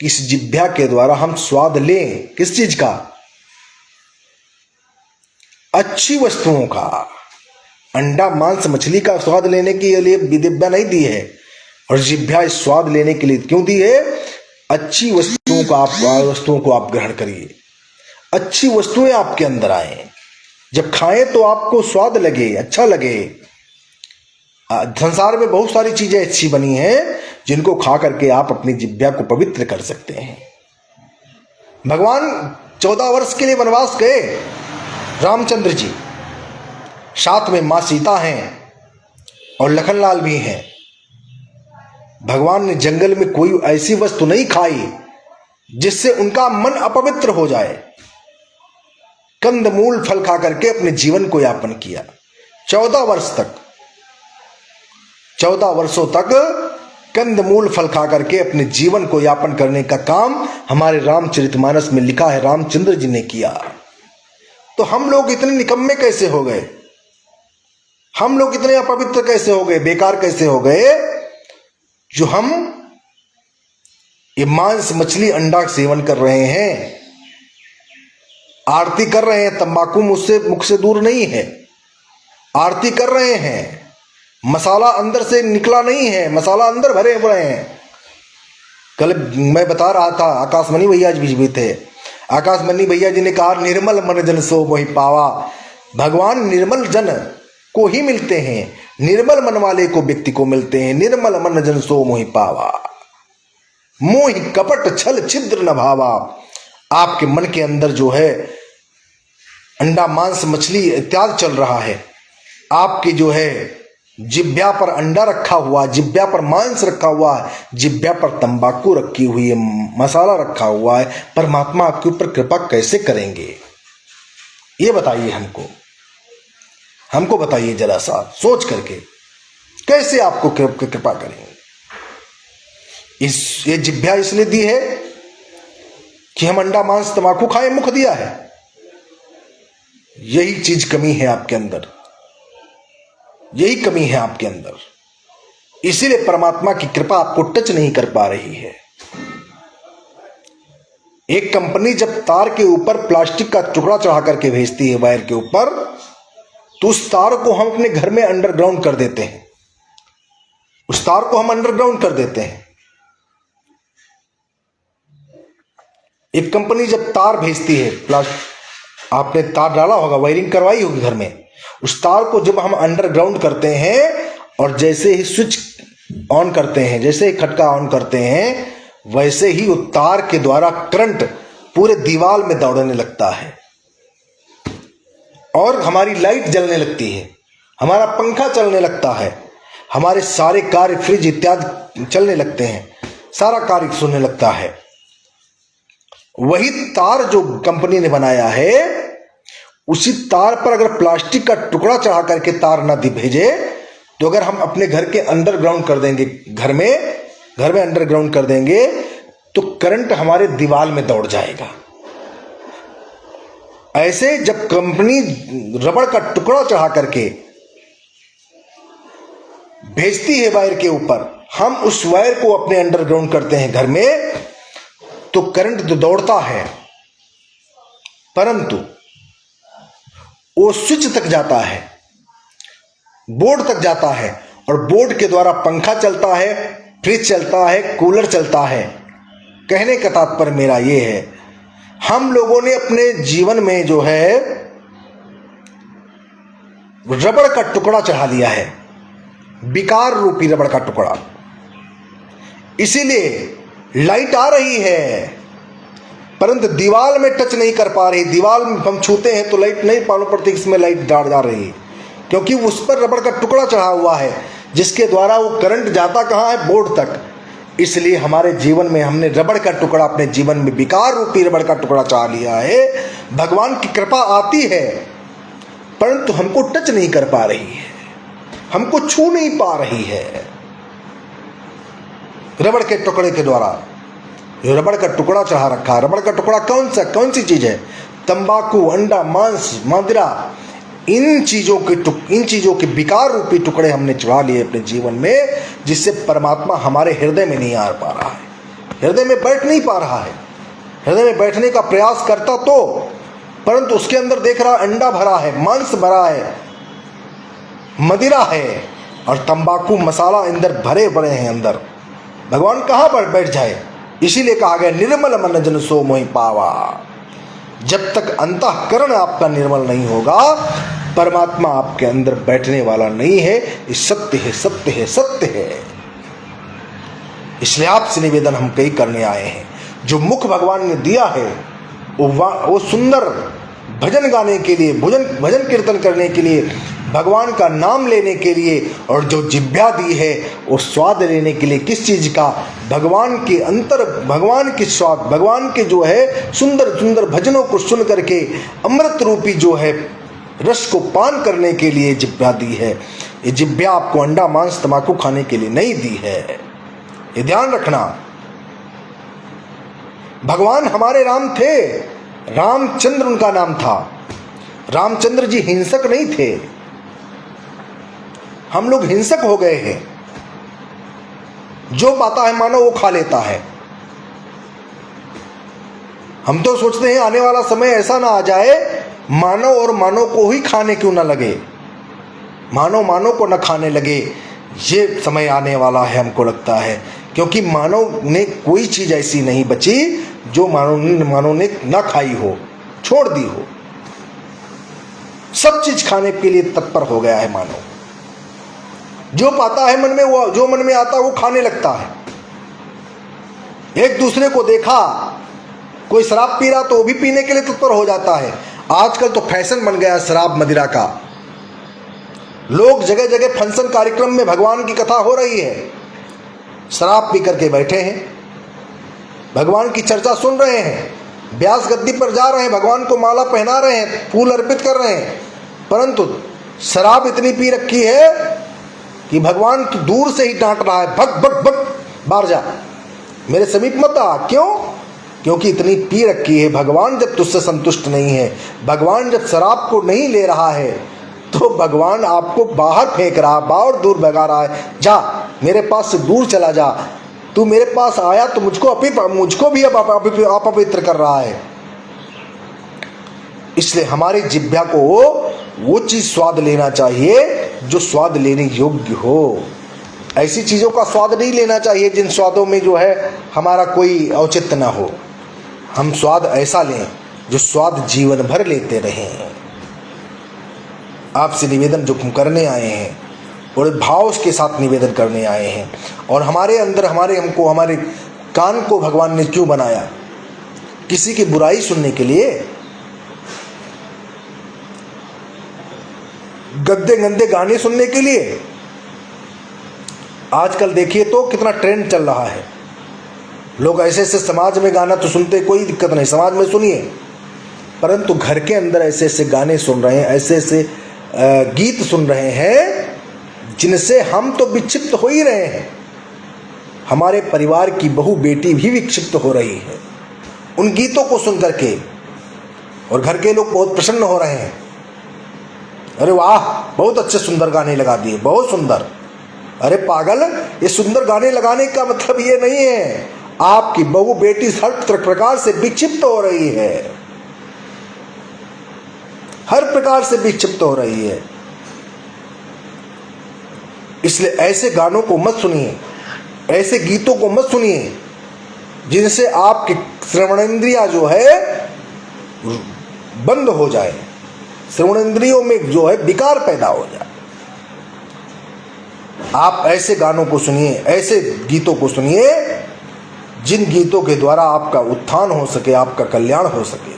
कि इस जिह्वा के द्वारा हम स्वाद लें। किस चीज का? अच्छी वस्तुओं का। अंडा मांस मछली का स्वाद लेने के लिए जिह्वा नहीं दी है, और जिह्वा स्वाद लेने के लिए क्यों दी है? अच्छी वस्तुओं को आप ग्रहण करिए, अच्छी वस्तुएं आपके अंदर आए। जब खाएं तो आपको स्वाद लगे, अच्छा लगे। संसार में बहुत सारी चीजें अच्छी बनी हैं जिनको खा करके आप अपनी जिह्वा को पवित्र कर सकते हैं। भगवान 14 वर्ष के लिए वनवास गए, रामचंद्र जी, साथ में मां सीता हैं और लखनलाल भी हैं। भगवान ने जंगल में कोई ऐसी वस्तु नहीं खाई जिससे उनका मन अपवित्र हो जाए। कंदमूल फल खा करके अपने जीवन को यापन किया 14 वर्ष तक। 14 वर्षों तक कंदमूल फल खा करके अपने जीवन को यापन करने का काम हमारे रामचरितमानस में लिखा है, रामचंद्र जी ने किया। तो हम लोग इतने निकम्मे कैसे हो गए? हम लोग इतने अपवित्र कैसे हो गए, बेकार कैसे हो गए, जो हम ये मांस मछली अंडा सेवन कर रहे हैं, आरती कर रहे हैं। तंबाकू मुख से दूर नहीं है, आरती कर रहे हैं। मसाला अंदर से निकला नहीं है, मसाला अंदर भरे हुए हैं। कल मैं बता रहा था, आकाशमणि भैया जी भी थे। आकाशमणि भैया जी ने कहा, निर्मल मन जन सो मोहि पावा। भगवान निर्मल जन को ही मिलते हैं, निर्मल मन वाले को, व्यक्ति को मिलते हैं। निर्मल मन जन सो मोहि पावा, मोहि कपट छल छिद्र न भावा। आपके मन के अंदर जो है अंडा मांस मछली इत्यादि चल रहा है, आपकी जो है जिह्वा पर अंडा रखा हुआ, जिह्वा पर मांस रखा हुआ है, जिह्वा पर तंबाकू रखी हुई है, मसाला रखा हुआ है। परमात्मा आपके ऊपर कृपा कैसे करेंगे? ये बताइए हमको बताइए जरा सा सोच करके, कैसे आपको कृपा करेंगे? ये जिह्वा इसलिए दी है कि हम अंडा मांस तंबाकू खाएं, मुख दिया है। यही चीज कमी है आपके अंदर, यही कमी है आपके अंदर। इसीलिए परमात्मा की कृपा आपको टच नहीं कर पा रही है। एक कंपनी जब तार के ऊपर प्लास्टिक का टुकड़ा चढ़ा करके भेजती है वायर के ऊपर, तो उस तार को हम अपने घर में अंडरग्राउंड कर देते हैं। उस तार को हम अंडरग्राउंड कर देते हैं। एक कंपनी जब तार भेजती है, आपने तार डाला होगा, वायरिंग करवाई होगी घर में, उस तार को जब हम अंडरग्राउंड करते हैं और जैसे ही स्विच ऑन करते हैं, जैसे ही खटका ऑन करते हैं, वैसे ही वो तार के द्वारा करंट पूरे दीवार में दौड़ने लगता है और हमारी लाइट जलने लगती है, हमारा पंखा चलने लगता है, हमारे सारे कार्य, फ्रिज इत्यादि चलने लगते हैं, सारा कार्य सुनने लगता है। वही तार जो कंपनी ने बनाया है, उसी तार पर अगर प्लास्टिक का टुकड़ा चढ़ा करके तार ना भेजे, तो अगर हम अपने घर के अंडरग्राउंड कर देंगे, घर में अंडरग्राउंड कर देंगे, तो करंट हमारे दीवार में दौड़ जाएगा। ऐसे जब कंपनी रबड़ का टुकड़ा चढ़ा करके भेजती है वायर के ऊपर, हम उस वायर को अपने अंडरग्राउंड करते हैं घर में, तो करंट तो दौड़ता है, परंतु वो स्विच तक जाता है, बोर्ड तक जाता है, और बोर्ड के द्वारा पंखा चलता है, फ्रिज चलता है, कूलर चलता है। कहने का तात्पर्य मेरा ये है, हम लोगों ने अपने जीवन में जो है रबड़ का टुकड़ा चढ़ा लिया है, विकार रूपी रबड़ का टुकड़ा। इसीलिए लाइट आ रही है, परंतु दीवार में टच नहीं कर पा रही। दीवार में हम छूते हैं तो लाइट नहीं मालूम पड़ती इसमें लाइट डाल जा रही है, क्योंकि उस पर रबड़ का टुकड़ा चढ़ा हुआ है, जिसके द्वारा वो करंट जाता कहाँ है, बोर्ड तक। इसलिए हमारे जीवन में हमने रबड़ का टुकड़ा, अपने जीवन में विकार रूपी रबड़ का टुकड़ा चाह लिया है। भगवान की कृपा आती है, परंतु हमको टच नहीं कर पा रही है, हमको छू नहीं पा रही है। रबड़ के टुकड़े के द्वारा रबड़ का टुकड़ा चढ़ा रखा है। रबड़ का टुकड़ा कौन सी चीज है? तंबाकू, अंडा, मांस, मदिरा, इन चीजों के विकार रूपी टुकड़े हमने चढ़ा लिए अपने जीवन में, जिससे परमात्मा हमारे हृदय में नहीं आ पा रहा है, हृदय में बैठ नहीं पा रहा है। हृदय में बैठने का प्रयास करता तो, परंतु उसके अंदर देख रहा अंडा भरा है, मांस भरा है, मदिरा है और तंबाकू मसाला अंदर भरे पड़े हैं अंदर। भगवान कहाँ पर बैठ जाए? इसीलिए कहा गया निर्मल मन जन सो मोहि पावा। जब तक अंतःकरण आपका निर्मल नहीं होगा, परमात्मा आपके अंदर बैठने वाला नहीं है। ये सत्य है, सत्य है, सत्य है। इसलिए आपसे निवेदन हम कई करने आए हैं, जो मुख भगवान ने दिया है वो सुंदर भजन गाने के लिए, भजन कीर्तन करने के लिए, भगवान का नाम लेने के लिए, और जो जिह्वा दी है वो स्वाद लेने के लिए। किस चीज का? भगवान के अंतर, भगवान के स्वाद, भगवान के जो है सुंदर सुंदर भजनों को सुन करके अमृत रूपी जो है रस को पान करने के लिए जिह्वा दी है। ये जिह्वा आपको अंडा, मांस, तंबाकू खाने के लिए नहीं दी है, ये ध्यान रखना। भगवान हमारे राम थे, रामचंद्र उनका नाम था। रामचंद्र जी हिंसक नहीं थे, हम लोग हिंसक हो गए हैं। जो पाता है मानो वो खा लेता है। हम तो सोचते हैं आने वाला समय ऐसा ना आ जाए मानव और मानव को ही खाने क्यों ना लगे, मानव को ना खाने लगे। ये समय आने वाला है हमको लगता है, क्योंकि मानव ने कोई चीज ऐसी नहीं बची जो मानव ने ना खाई हो, छोड़ दी हो। सब चीज खाने के लिए तत्पर हो गया है मानव। जो पाता है मन में, वो जो मन में आता है वो खाने लगता है। एक दूसरे को देखा, कोई शराब पी रहा तो वो भी पीने के लिए तत्पर हो जाता है। आजकल तो फैशन बन गया शराब मदिरा का। लोग जगह जगह फंक्शन कार्यक्रम में भगवान की कथा हो रही है, शराब पी करके बैठे हैं, भगवान की चर्चा सुन रहे हैं, व्यास गद्दी पर जा रहे हैं, भगवान को माला पहना रहे हैं, फूल अर्पित कर रहे हैं, परंतु शराब इतनी पी रखी है कि भगवान तो दूर से ही डांट रहा है, भग भग भग बाहर जा, मेरे समीप मत आ। क्यों? क्योंकि इतनी पी रखी है। भगवान जब तुझसे संतुष्ट नहीं है, भगवान जब शराब को नहीं ले रहा है, तो भगवान आपको बाहर फेंक रहा, बाहर दूर भगा रहा है। जा, मेरे पास से दूर चला जा। तू मेरे पास आया तो मुझको भी अपवित्र कर रहा है। इसलिए हमारी जिह्वा को वो चीज स्वाद लेना चाहिए जो स्वाद लेने योग्य हो। ऐसी चीजों का स्वाद नहीं लेना चाहिए जिन स्वादों में जो है हमारा कोई औचित्य ना हो। हम स्वाद ऐसा लें जो स्वाद जीवन भर लेते रहें। आपसे निवेदन जो हम करने आए हैं, और भाव के साथ निवेदन करने आए हैं। और हमारे अंदर हमारे कान को भगवान ने क्यों बनाया? किसी की बुराई सुनने के लिए? गंदे गाने सुनने के लिए? आजकल देखिए तो कितना ट्रेंड चल रहा है। लोग ऐसे समाज में गाना तो सुनते, कोई दिक्कत नहीं, समाज में सुनिए, परंतु घर के अंदर ऐसे ऐसे गाने सुन रहे हैं, ऐसे ऐसे गीत सुन रहे हैं जिनसे हम तो विक्षिप्त हो ही रहे हैं, हमारे परिवार की बहू बेटी भी विक्षिप्त हो रही है उन गीतों को सुन करके, और घर के लोग बहुत प्रसन्न हो रहे हैं। अरे वाह, बहुत अच्छे सुंदर गाने लगा दिए, बहुत सुंदर। अरे पागल, ये सुंदर गाने लगाने का मतलब ये नहीं है आपकी बहू बेटी हर प्रकार से विक्षिप्त हो रही है, हर प्रकार से विक्षिप्त हो रही है। इसलिए ऐसे गानों को मत सुनिए, ऐसे गीतों को मत सुनिए जिनसे आपकी श्रवणेंद्रियां जो है बंद हो जाए, श्रवणेंद्रियों में जो है विकार पैदा हो जाए। आप ऐसे गानों को सुनिए, ऐसे गीतों को सुनिए जिन गीतों के द्वारा आपका उत्थान हो सके, आपका कल्याण हो सके।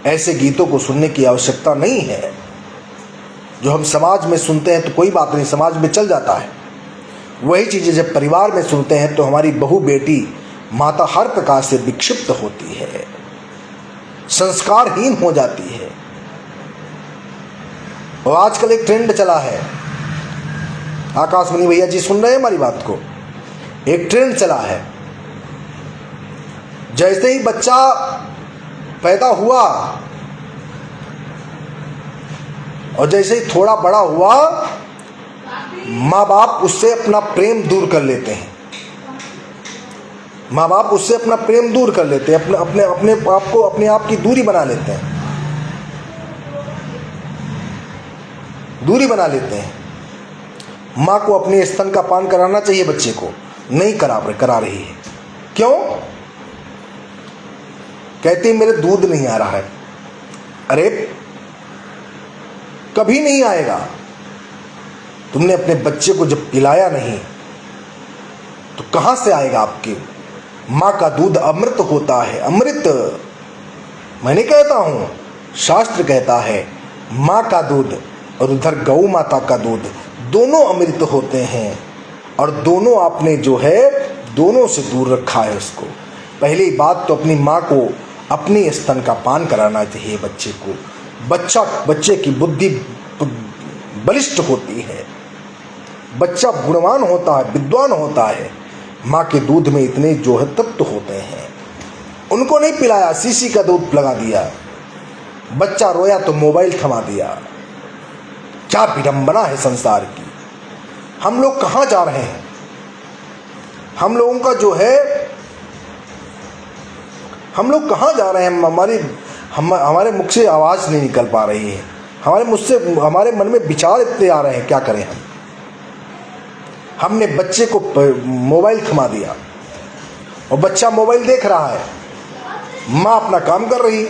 ऐसे गीतों को सुनने की आवश्यकता नहीं है जो हम समाज में सुनते हैं तो कोई बात नहीं, समाज में चल जाता है। वही चीज़ें जब परिवार में सुनते हैं तो हमारी बहू बेटी माता हर प्रकार से विक्षिप्त होती है, संस्कारहीन हो जाती है। और आजकल एक ट्रेंड चला है, आकाशवाणी भैया जी सुन रहे हैं हमारी बात को, एक ट्रेंड चला है, जैसे ही बच्चा पैदा हुआ और जैसे ही थोड़ा बड़ा हुआ, माँ बाप उससे अपना प्रेम दूर कर लेते हैं, माँ बाप उससे अपना प्रेम दूर कर लेते हैं, अपने अपने आप को, अपने आप की दूरी बना लेते हैं, दूरी बना लेते हैं। माँ को अपने स्तन का पान कराना चाहिए बच्चे को, नहीं करा रही है। क्यों? कहती है मेरे दूध नहीं आ रहा है। अरे कभी नहीं आएगा, तुमने अपने बच्चे को जब पिलाया नहीं तो कहां से आएगा आपके? माँ का दूध अमृत होता है, अमृत। मैं नहीं कहता हूं, शास्त्र कहता है माँ का दूध और उधर गौ माता का दूध दोनों अमृत होते हैं, और दोनों आपने जो है दोनों से दूर रखा है उसको। पहली बात तो अपनी माँ को अपनी स्तन का पान कराना चाहिए बच्चे को। बच्चे की बुद्धि बलिष्ठ होती है, बच्चा गुणवान होता है, विद्वान होता है। माँ के दूध में इतने जो है तत्व होते हैं। उनको नहीं पिलाया, शीशी का दूध लगा दिया, बच्चा रोया तो मोबाइल थमा दिया। क्या विडंबना है संसार की। हम लोग कहाँ जा रहे हैं? हम लोगों का जो है, हम लोग कहाँ जा रहे हैं? हमारे मुख से आवाज़ नहीं निकल पा रही है, हमारे मन में विचार इतने आ रहे हैं, क्या करें हम? हमने बच्चे को मोबाइल थमा दिया और बच्चा मोबाइल देख रहा है, माँ अपना काम कर रही।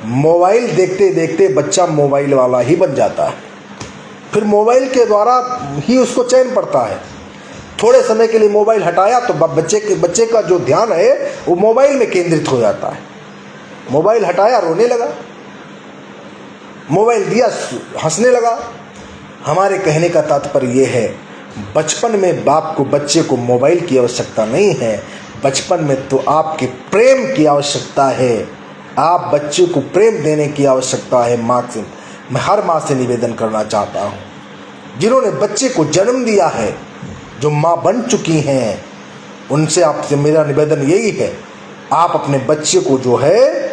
मोबाइल देखते देखते बच्चा मोबाइल वाला ही बन जाता है, फिर मोबाइल के द्वारा ही उसको चैन पड़ता है। थोड़े समय के लिए मोबाइल हटाया तो बच्चे का जो ध्यान है वो मोबाइल में केंद्रित हो जाता है। मोबाइल हटाया रोने लगा, मोबाइल दिया हंसने लगा। हमारे कहने का तात्पर्य ये है, बचपन में बाप को बच्चे को मोबाइल की आवश्यकता नहीं है, बचपन में तो आपके प्रेम की आवश्यकता है। आप बच्चे को प्रेम देने की आवश्यकता है माँ से। मैं हर माँ से निवेदन करना चाहता हूँ जिन्होंने बच्चे को जन्म दिया है, जो माँ बन चुकी हैं, उनसे आपसे मेरा निवेदन यही है, आप अपने बच्चे को जो है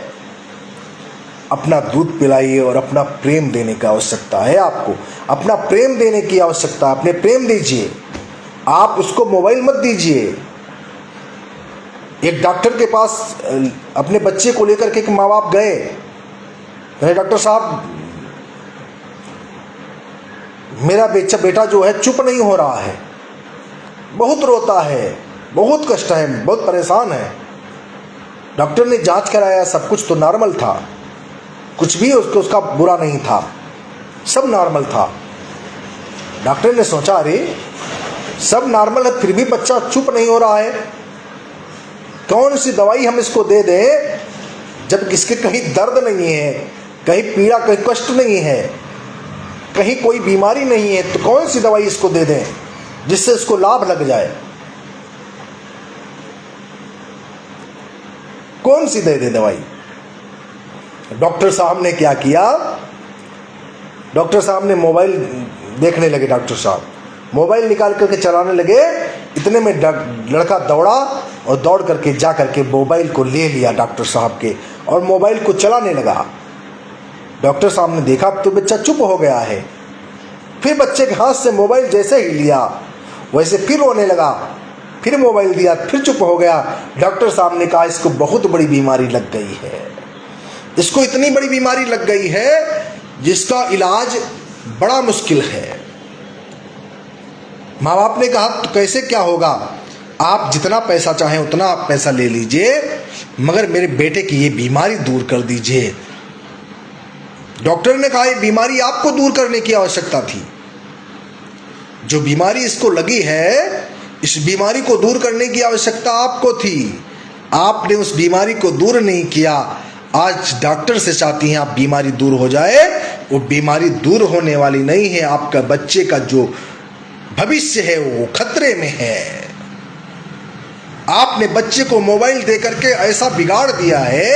अपना दूध पिलाइए और अपना प्रेम देने की आवश्यकता है। आपको अपना प्रेम देने की आवश्यकता, अपने प्रेम दीजिए, आप उसको मोबाइल मत दीजिए। एक डॉक्टर के पास अपने बच्चे को लेकर के माँ बाप गए, अरे डॉक्टर साहब मेरा बेटा जो है चुप नहीं हो रहा है, बहुत रोता है, बहुत कष्ट है, बहुत परेशान है। डॉक्टर ने जांच कराया, सब कुछ तो नॉर्मल था, कुछ भी उसका बुरा नहीं था, सब नॉर्मल था। डॉक्टर ने सोचा अरे सब नॉर्मल है फिर भी बच्चा चुप नहीं हो रहा है, कौन सी दवाई हम इसको दे दें जब इसके कहीं दर्द नहीं है, कहीं पीड़ा, कहीं कष्ट नहीं है, कहीं कोई बीमारी नहीं है, तो कौन सी दवाई इसको दे दें जिससे इसको लाभ लग जाए? कौन सी दे दे दवाई? डॉक्टर साहब ने क्या किया, डॉक्टर साहब ने मोबाइल देखने लगे। डॉक्टर साहब मोबाइल निकाल करके चलाने लगे। इतने में लड़का दौड़ा और दौड़ करके जा करके मोबाइल को ले लिया डॉक्टर साहब के और मोबाइल को चलाने लगा। डॉक्टर साहब ने देखा तो बच्चा चुप हो गया है। फिर बच्चे के हाथ से मोबाइल जैसे ही लिया वैसे फिर रोने लगा, फिर मोबाइल दिया, फिर चुप हो गया। डॉक्टर साहब ने कहा इसको बहुत बड़ी बीमारी लग गई है, इसको इतनी बड़ी बीमारी लग गई है जिसका इलाज बड़ा मुश्किल है। माँ बाप ने कहा तो कैसे क्या होगा, आप जितना पैसा चाहें उतना आप पैसा ले लीजिए, मगर मेरे बेटे की ये बीमारी दूर कर दीजिए। डॉक्टर ने कहा ये बीमारी आपको दूर करने की आवश्यकता थी, जो बीमारी इसको लगी है इस बीमारी को दूर करने की आवश्यकता आपको थी, आपने उस बीमारी को दूर नहीं किया। आज डॉक्टर से चाहती हैं आप बीमारी दूर हो जाए, वो बीमारी दूर होने वाली नहीं है। आपका बच्चे का जो भविष्य है वो खतरे में है। आपने बच्चे को मोबाइल दे करके ऐसा बिगाड़ दिया है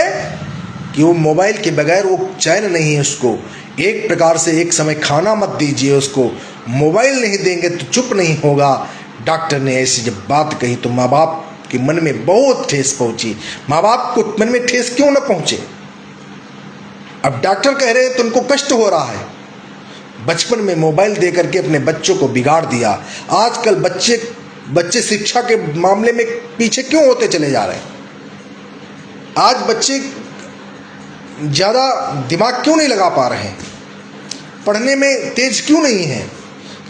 कि वो मोबाइल के बगैर वो चैन नहीं है उसको। एक प्रकार से एक समय खाना मत दीजिए उसको, मोबाइल नहीं देंगे तो चुप नहीं होगा। डॉक्टर ने ऐसी जब बात कही तो माँ बाप के मन में बहुत ठेस पहुंची। माँ बाप को मन में ठेस क्यों न पहुंचे, अब डॉक्टर कह रहे हैं तो उनको कष्ट हो रहा है। बचपन में मोबाइल दे करके अपने बच्चों को बिगाड़ दिया। आजकल बच्चे शिक्षा के मामले में पीछे क्यों होते चले जा रहे हैं, आज बच्चे ज़्यादा दिमाग क्यों नहीं लगा पा रहे हैं, पढ़ने में तेज क्यों नहीं है,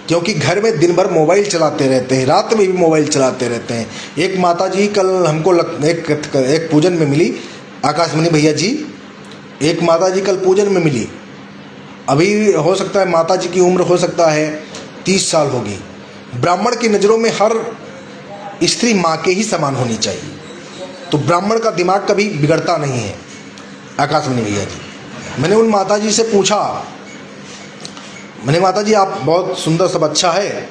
क्योंकि घर में दिन भर मोबाइल चलाते रहते हैं, रात में भी मोबाइल चलाते रहते हैं। एक माताजी कल हमको एक पूजन में मिली, आकाशमणि भैया जी, एक माताजी कल पूजन में मिली। अभी हो सकता है माताजी की उम्र हो सकता है 30 साल होगी। ब्राह्मण की नज़रों में हर स्त्री माँ के ही समान होनी चाहिए, तो ब्राह्मण का दिमाग कभी बिगड़ता नहीं है। आकाशमणि भैया जी, मैंने उन माताजी से पूछा, मैंने माताजी आप बहुत सुंदर सब अच्छा है,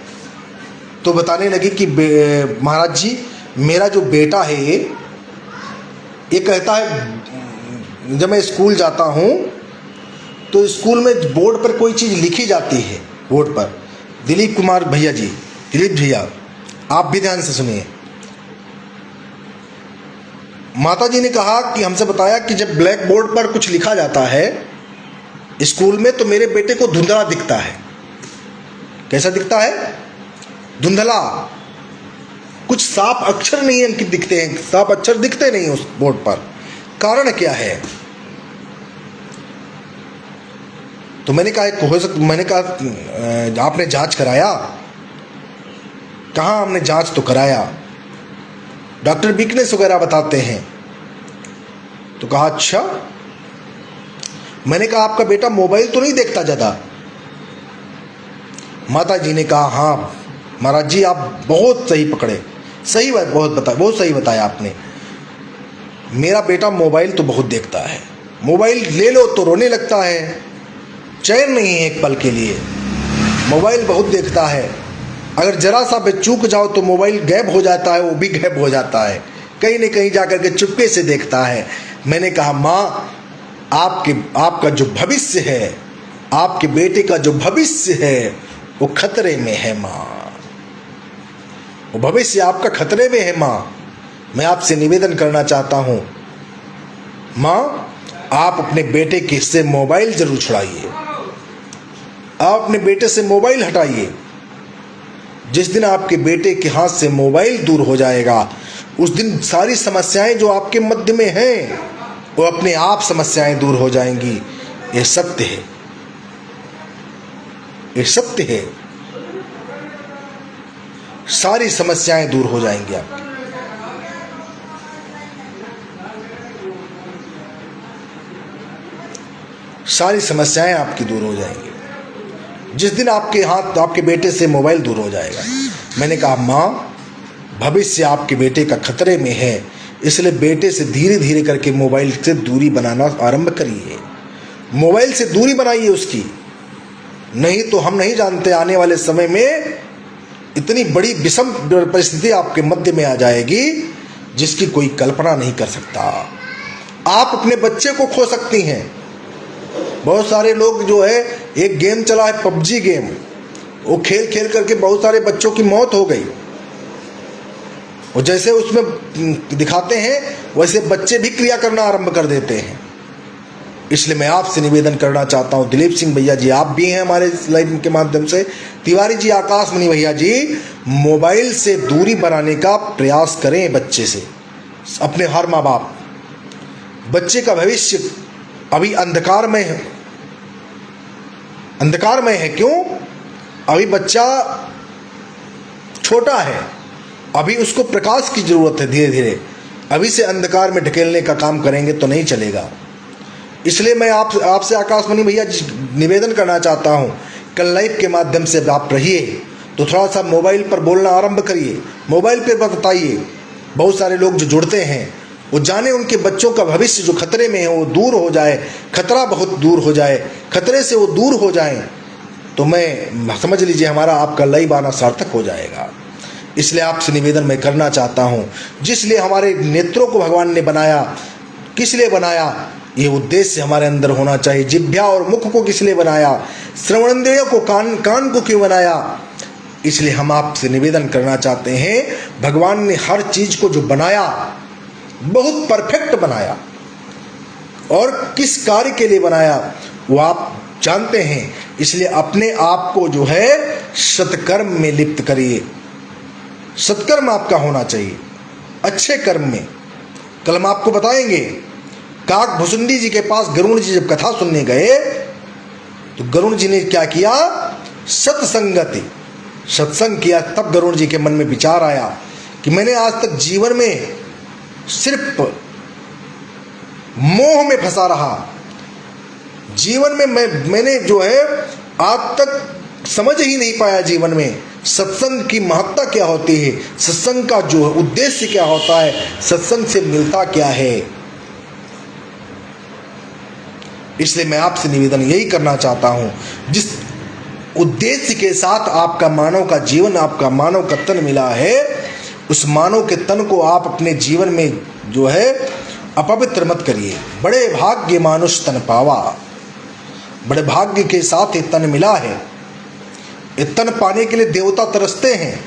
तो बताने लगी कि महाराज जी मेरा जो बेटा है ये कहता है जब मैं स्कूल जाता हूँ तो स्कूल में बोर्ड पर कोई चीज़ लिखी जाती है, बोर्ड पर, दिलीप कुमार भैया जी, दिलीप भैया आप भी ध्यान से सुनिए। माता जी ने कहा कि हमसे बताया कि जब ब्लैक बोर्ड पर कुछ लिखा जाता है स्कूल में तो मेरे बेटे को धुंधला दिखता है। कैसा दिखता है? धुंधला, कुछ साफ अक्षर नहीं अंकित दिखते हैं, साफ अक्षर दिखते नहीं उस बोर्ड पर। कारण क्या है? तो मैंने कहा आपने जांच कराया? कहाँ हमने जांच तो कराया, डॉक्टर वीकनेस वगैरह बताते हैं। तो कहा अच्छा। मैंने कहा आपका बेटा मोबाइल तो नहीं देखता ज़्यादा? माता जी ने कहा हाँ महाराज जी आप बहुत सही पकड़े, सही बात, बहुत सही बताया आपने। मेरा बेटा मोबाइल तो बहुत देखता है, मोबाइल ले लो तो रोने लगता है, चैन नहीं है एक पल के लिए, मोबाइल बहुत देखता है। अगर जरा सा भी चूक जाओ तो मोबाइल गायब हो जाता है, वो भी गायब हो जाता है, कहीं न कहीं जाकर के चुपके से देखता है। मैंने कहा माँ आपका जो भविष्य है, आपके बेटे का जो भविष्य है वो खतरे में है माँ, वो भविष्य आपका खतरे में है माँ। मैं आपसे निवेदन करना चाहता हूँ माँ, आप अपने बेटे के से मोबाइल जरूर छुड़ाइए, आप अपने बेटे से मोबाइल हटाइए। जिस दिन आपके बेटे के हाथ से मोबाइल दूर हो जाएगा उस दिन सारी समस्याएं जो आपके मध्य में हैं वो अपने आप समस्याएं दूर हो जाएंगी। ये सत्य है, ये सत्य है, सारी समस्याएं दूर हो जाएंगी आपकी। सारी समस्याएं आपकी दूर हो जाएंगी जिस दिन आपके बेटे से मोबाइल दूर हो जाएगा। मैंने कहा माँ भविष्य आपके बेटे का खतरे में है, इसलिए बेटे से धीरे धीरे करके मोबाइल से दूरी बनाना आरंभ करिए, मोबाइल से दूरी बनाइए उसकी। नहीं तो हम नहीं जानते आने वाले समय में इतनी बड़ी विषम परिस्थिति आपके मध्य में आ जाएगी जिसकी कोई कल्पना नहीं कर सकता। आप अपने बच्चे को खो सकती हैं, बहुत सारे लोग जो है, एक गेम चला है पबजी गेम, वो खेल खेल करके बहुत सारे बच्चों की मौत हो गई। और जैसे उसमें दिखाते हैं वैसे बच्चे भी क्रिया करना आरंभ कर देते हैं। इसलिए मैं आपसे निवेदन करना चाहता हूं, दिलीप सिंह भैया जी आप भी हैं हमारे लाइव के माध्यम से, तिवारी जी, आकाश मणि भैया जी, मोबाइल से दूरी बनाने का प्रयास करें बच्चे से, अपने हर माँ बाप। बच्चे का भविष्य अभी अंधकारमय है, अंधकारमय है। क्यों? अभी बच्चा छोटा है, अभी उसको प्रकाश की जरूरत है। धीरे धीरे अभी से अंधकार में ढकेलने का काम करेंगे तो नहीं चलेगा। इसलिए मैं आपसे आकाशवाणी भैया निवेदन करना चाहता हूं, कल लाइव के माध्यम से आप रहिए तो थोड़ा सा मोबाइल पर बोलना आरंभ करिए, मोबाइल पर बताइए। बहुत सारे लोग जो जुड़ते हैं वो जाने उनके बच्चों का भविष्य जो खतरे में है वो दूर हो जाए, खतरा बहुत दूर हो जाए, खतरे से वो दूर हो जाएं, तो मैं समझ लीजिए हमारा आपका लाइव आना सार्थक हो जाएगा। इसलिए आपसे निवेदन मैं करना चाहता हूँ, जिसलिए हमारे नेत्रों को भगवान ने बनाया, किस लिए बनाया, ये उद्देश्य हमारे अंदर होना चाहिए। जिह्वा और मुख को किस लिए बनाया, श्रवणेंद्रियों को, कान को क्यों बनाया, इसलिए हम आपसे निवेदन करना चाहते हैं, भगवान ने हर चीज को जो बनाया बहुत परफेक्ट बनाया, और किस कार्य के लिए बनाया वो आप जानते हैं। इसलिए अपने आप को जो है सत्कर्म में लिप्त करिए, सत्कर्म आपका होना चाहिए, अच्छे कर्म में। कल हम आपको बताएंगे, काक भुसुंडी जी के पास गरुण जी जब कथा सुनने गए तो गरुण जी ने क्या किया, सत्संगति, सत्संग किया। तब गरुण जी के मन में विचार आया कि मैंने आज तक जीवन में सिर्फ मोह में फंसा रहा, जीवन में मैंने जो है आज तक समझ ही नहीं पाया जीवन में सत्संग की महत्ता क्या होती है, सत्संग का जो उद्देश्य क्या होता है, सत्संग से मिलता क्या है। इसलिए मैं आपसे निवेदन यही करना चाहता हूं, जिस उद्देश्य के साथ आपका मानव का जीवन, आपका मानव का तन मिला है, उस मानव के तन को आप अपने जीवन में जो है अपवित्र मत करिए। बड़े भाग्य मानुष तन पावा, बड़े भाग्य के साथ ये तन मिला है। ये तन पाने के लिए देवता तरसते हैं,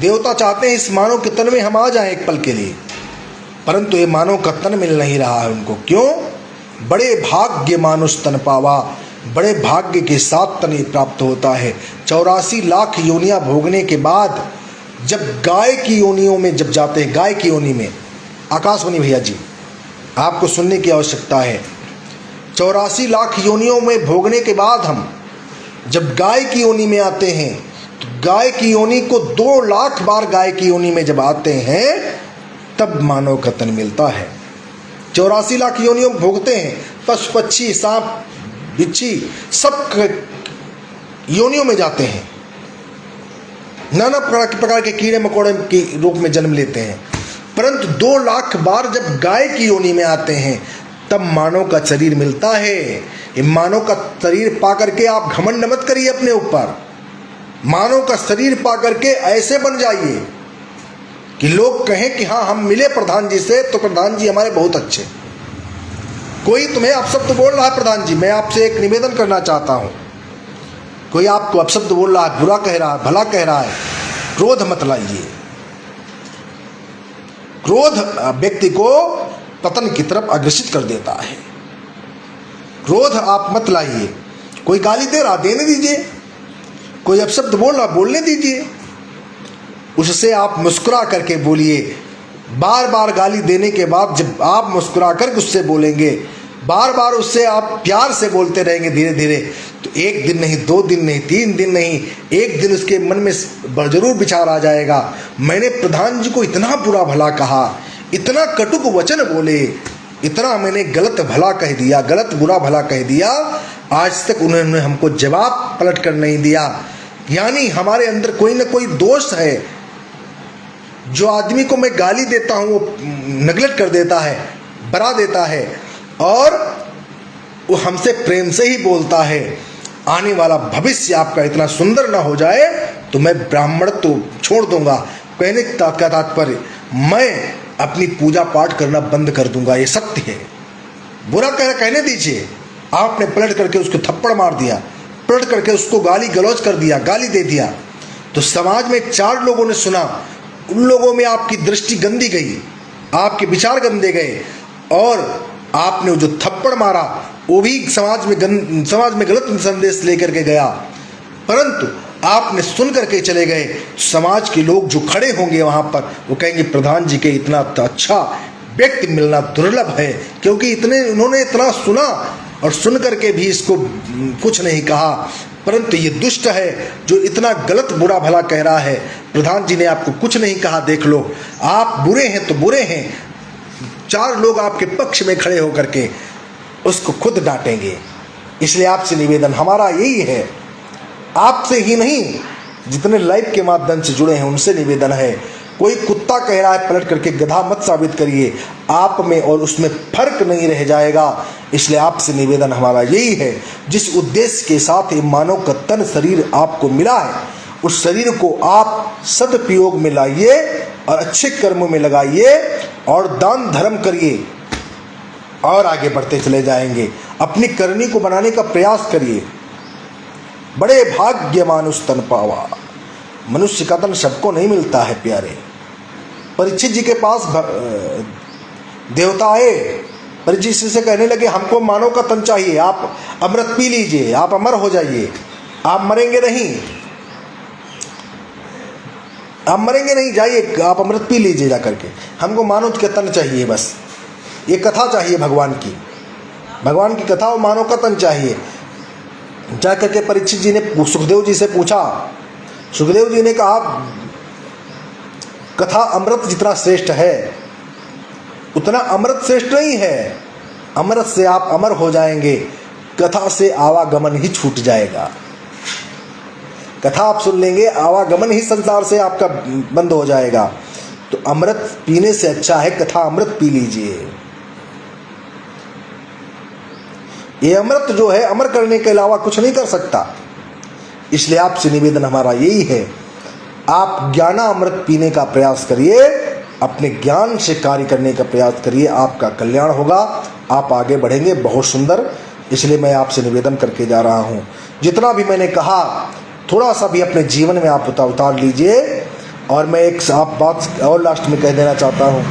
देवता चाहते हैं इस मानव के तन में हम आ जाएं एक पल के लिए, परंतु ये मानव का तन मिल नहीं रहा है उनको। क्यों? बड़े भाग्य मानुष तन पावा, बड़े भाग्य के साथ तन प्राप्त होता है। 84 लाख योनियां भोगने के बाद जब गाय की योनियों में जब जाते हैं, गाय की योनि में, आकाशवाणी भैया जी आपको सुनने की आवश्यकता है, 84 लाख योनियों में भोगने के बाद हम जब गाय की योनि में आते हैं तो गाय की योनि को 2 लाख बार गाय की योनि में जब आते हैं तब मानव का तन मिलता है। 84 लाख योनियों में भोगते हैं, पशु पक्षी सांप बिच्छी सब योनियों में जाते हैं, नाना प्रकार के कीड़े मकोड़े के रूप में जन्म लेते हैं, परंतु 2 लाख बार जब गाय की योनि में आते हैं तब मानव का शरीर मिलता है। ये मानव का शरीर पा करके आप घमंड मत करिए अपने ऊपर, मानव का शरीर पा करके ऐसे बन जाइए कि लोग कहें कि हाँ हम मिले प्रधान जी से तो प्रधान जी हमारे बहुत अच्छे। कोई तुम्हें अपशब्द बोल रहा है प्रधान जी, मैं आपसे एक निवेदन करना चाहता हूं, कोई आपको अपशब्द बोल रहा है, बुरा कह रहा है, भला कह रहा है, क्रोध मत लाइए। क्रोध व्यक्ति को पतन की तरफ अग्रसित कर देता है। क्रोध आप मत लाइए। कोई गाली दे रहा देने दीजिए, कोई अपशब्द बोल रहा बोलने दीजिए, उससे आप मुस्कुरा करके बोलिए। बार बार गाली देने के बाद जब आप मुस्कुरा कर उससे बोलेंगे, बार बार उससे आप प्यार से बोलते रहेंगे धीरे धीरे, तो 1 दिन नहीं, 2 दिन नहीं, 3 दिन नहीं, 1 दिन उसके मन में जरूर विचार आ जाएगा, मैंने प्रधान जी को इतना बुरा भला कहा, इतना कटुक वचन बोले, इतना मैंने गलत भला कह दिया, गलत बुरा भला कह दिया, आज तक उन्होंने हमको जवाब पलट कर नहीं दिया। यानी हमारे अंदर कोई ना कोई दोष है। जो आदमी को मैं गाली देता हूँ वो नेगलेक्ट कर देता है, बरा देता है, और वो हमसे प्रेम से ही बोलता है। आने वाला भविष्य आपका इतना सुंदर ना हो जाए तो मैं ब्राह्मण तो छोड़ दूंगा। कहने का तात्पर्य मैं अपनी पूजा पाठ करना बंद कर दूंगा, ये सत्य है। बुरा कहने दीजिए, आपने पलट करके उसको थप्पड़ मार दिया, पलट करके उसको गाली गलौज कर दिया, गाली दे दिया, तो समाज में 4 लोगों ने सुना, उन लोगों में आपकी दृष्टि गंदी गई, आपके विचार गंदे गए, और आपने जो थप्पड़ मारा वो भी समाज में गलत संदेश लेकर के गया। परंतु आपने सुन करके चले गए, समाज के लोग जो खड़े होंगे वहाँ पर वो कहेंगे प्रधान जी के इतना अच्छा व्यक्ति मिलना दुर्लभ है, क्योंकि उन्होंने इतना सुना और सुन करके भी इसको कुछ नहीं कहा। परंतु ये दुष्ट है जो इतना गलत बुरा भला कह रहा है, प्रधान जी ने आपको कुछ नहीं कहा, देख लो आप बुरे हैं तो बुरे हैं। 4 लोग आपके पक्ष में खड़े होकर के उसको खुद डांटेंगे। इसलिए आपसे निवेदन हमारा यही है, आपसे ही नहीं जितने लाइव के माध्यम से जुड़े हैं उनसे निवेदन है, कोई कुत्ता कह रहा है पलट करके गधा मत साबित करिए, आप में और उसमें फर्क नहीं रह जाएगा। इसलिए आपसे निवेदन हमारा यही है, जिस उद्देश्य के साथ ये मानव का तन शरीर आपको मिला है, उस शरीर को आप सदुपयोग में लाइए और अच्छे कर्मों में लगाइए और दान धर्म करिए और आगे बढ़ते चले जाएंगे। अपनी करनी को बनाने का प्रयास करिए। बड़े भाग्यमान उस तन पावा, मनुष्य का तन सबको नहीं मिलता है प्यारे। परीक्षित जी के पास देवता आए, परीक्षित से कहने लगे हमको मानव का तन चाहिए, आप अमृत पी लीजिए, आप अमर हो जाइए, आप मरेंगे नहीं, आप मरेंगे नहीं, जाइए आप अमृत पी लीजिए जाकर के, हमको मानव के तन चाहिए, बस ये कथा चाहिए भगवान की कथा और मानव का तन चाहिए। जाकर के परीक्षित जी ने सुखदेव जी से पूछा, सुखदेव जी ने कहा कथा अमृत जितना श्रेष्ठ है उतना अमृत श्रेष्ठ नहीं है, अमृत से आप अमर हो जाएंगे, कथा से आवागमन ही छूट जाएगा। कथा आप सुन लेंगे, आवागमन ही संसार से आपका बंद हो जाएगा। तो अमृत पीने से अच्छा है कथा अमृत पी लीजिए। ये अमृत जो है अमर करने के अलावा कुछ नहीं कर सकता। इसलिए आपसे निवेदन हमारा यही है, आप ज्ञानामृत पीने का प्रयास करिए, अपने ज्ञान से कार्य करने का प्रयास करिए, आपका कल्याण होगा, आप आगे बढ़ेंगे बहुत सुंदर। इसलिए मैं आपसे निवेदन करके जा रहा हूँ, जितना भी मैंने कहा थोड़ा सा भी अपने जीवन में आप उतार लीजिए। और मैं एक आप बात और लास्ट में कह देना चाहता हूँ,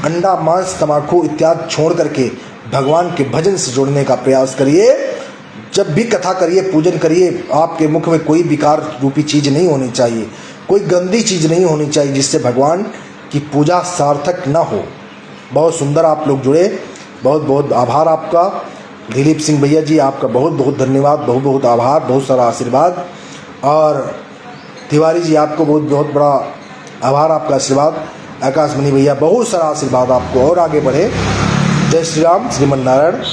अंडा मांस तम्बाकू इत्यादि छोड़ करके भगवान के भजन से जुड़ने का प्रयास करिए। जब भी कथा करिए, पूजन करिए, आपके मुख में कोई विकार रूपी चीज़ नहीं होनी चाहिए, कोई गंदी चीज़ नहीं होनी चाहिए जिससे भगवान की पूजा सार्थक ना हो। बहुत सुंदर आप लोग जुड़े, बहुत बहुत आभार आपका। दिलीप सिंह भैया जी आपका बहुत बहुत धन्यवाद, बहुत बहुत आभार, बहुत सारा आशीर्वाद। और तिवारी जी आपको बहुत बहुत बड़ा आभार, आपका आशीर्वाद। आकाशमणि भैया बहुत सारा आशीर्वाद आपको, और आगे बढ़े। जय श्री राम, श्रीमन नारायण।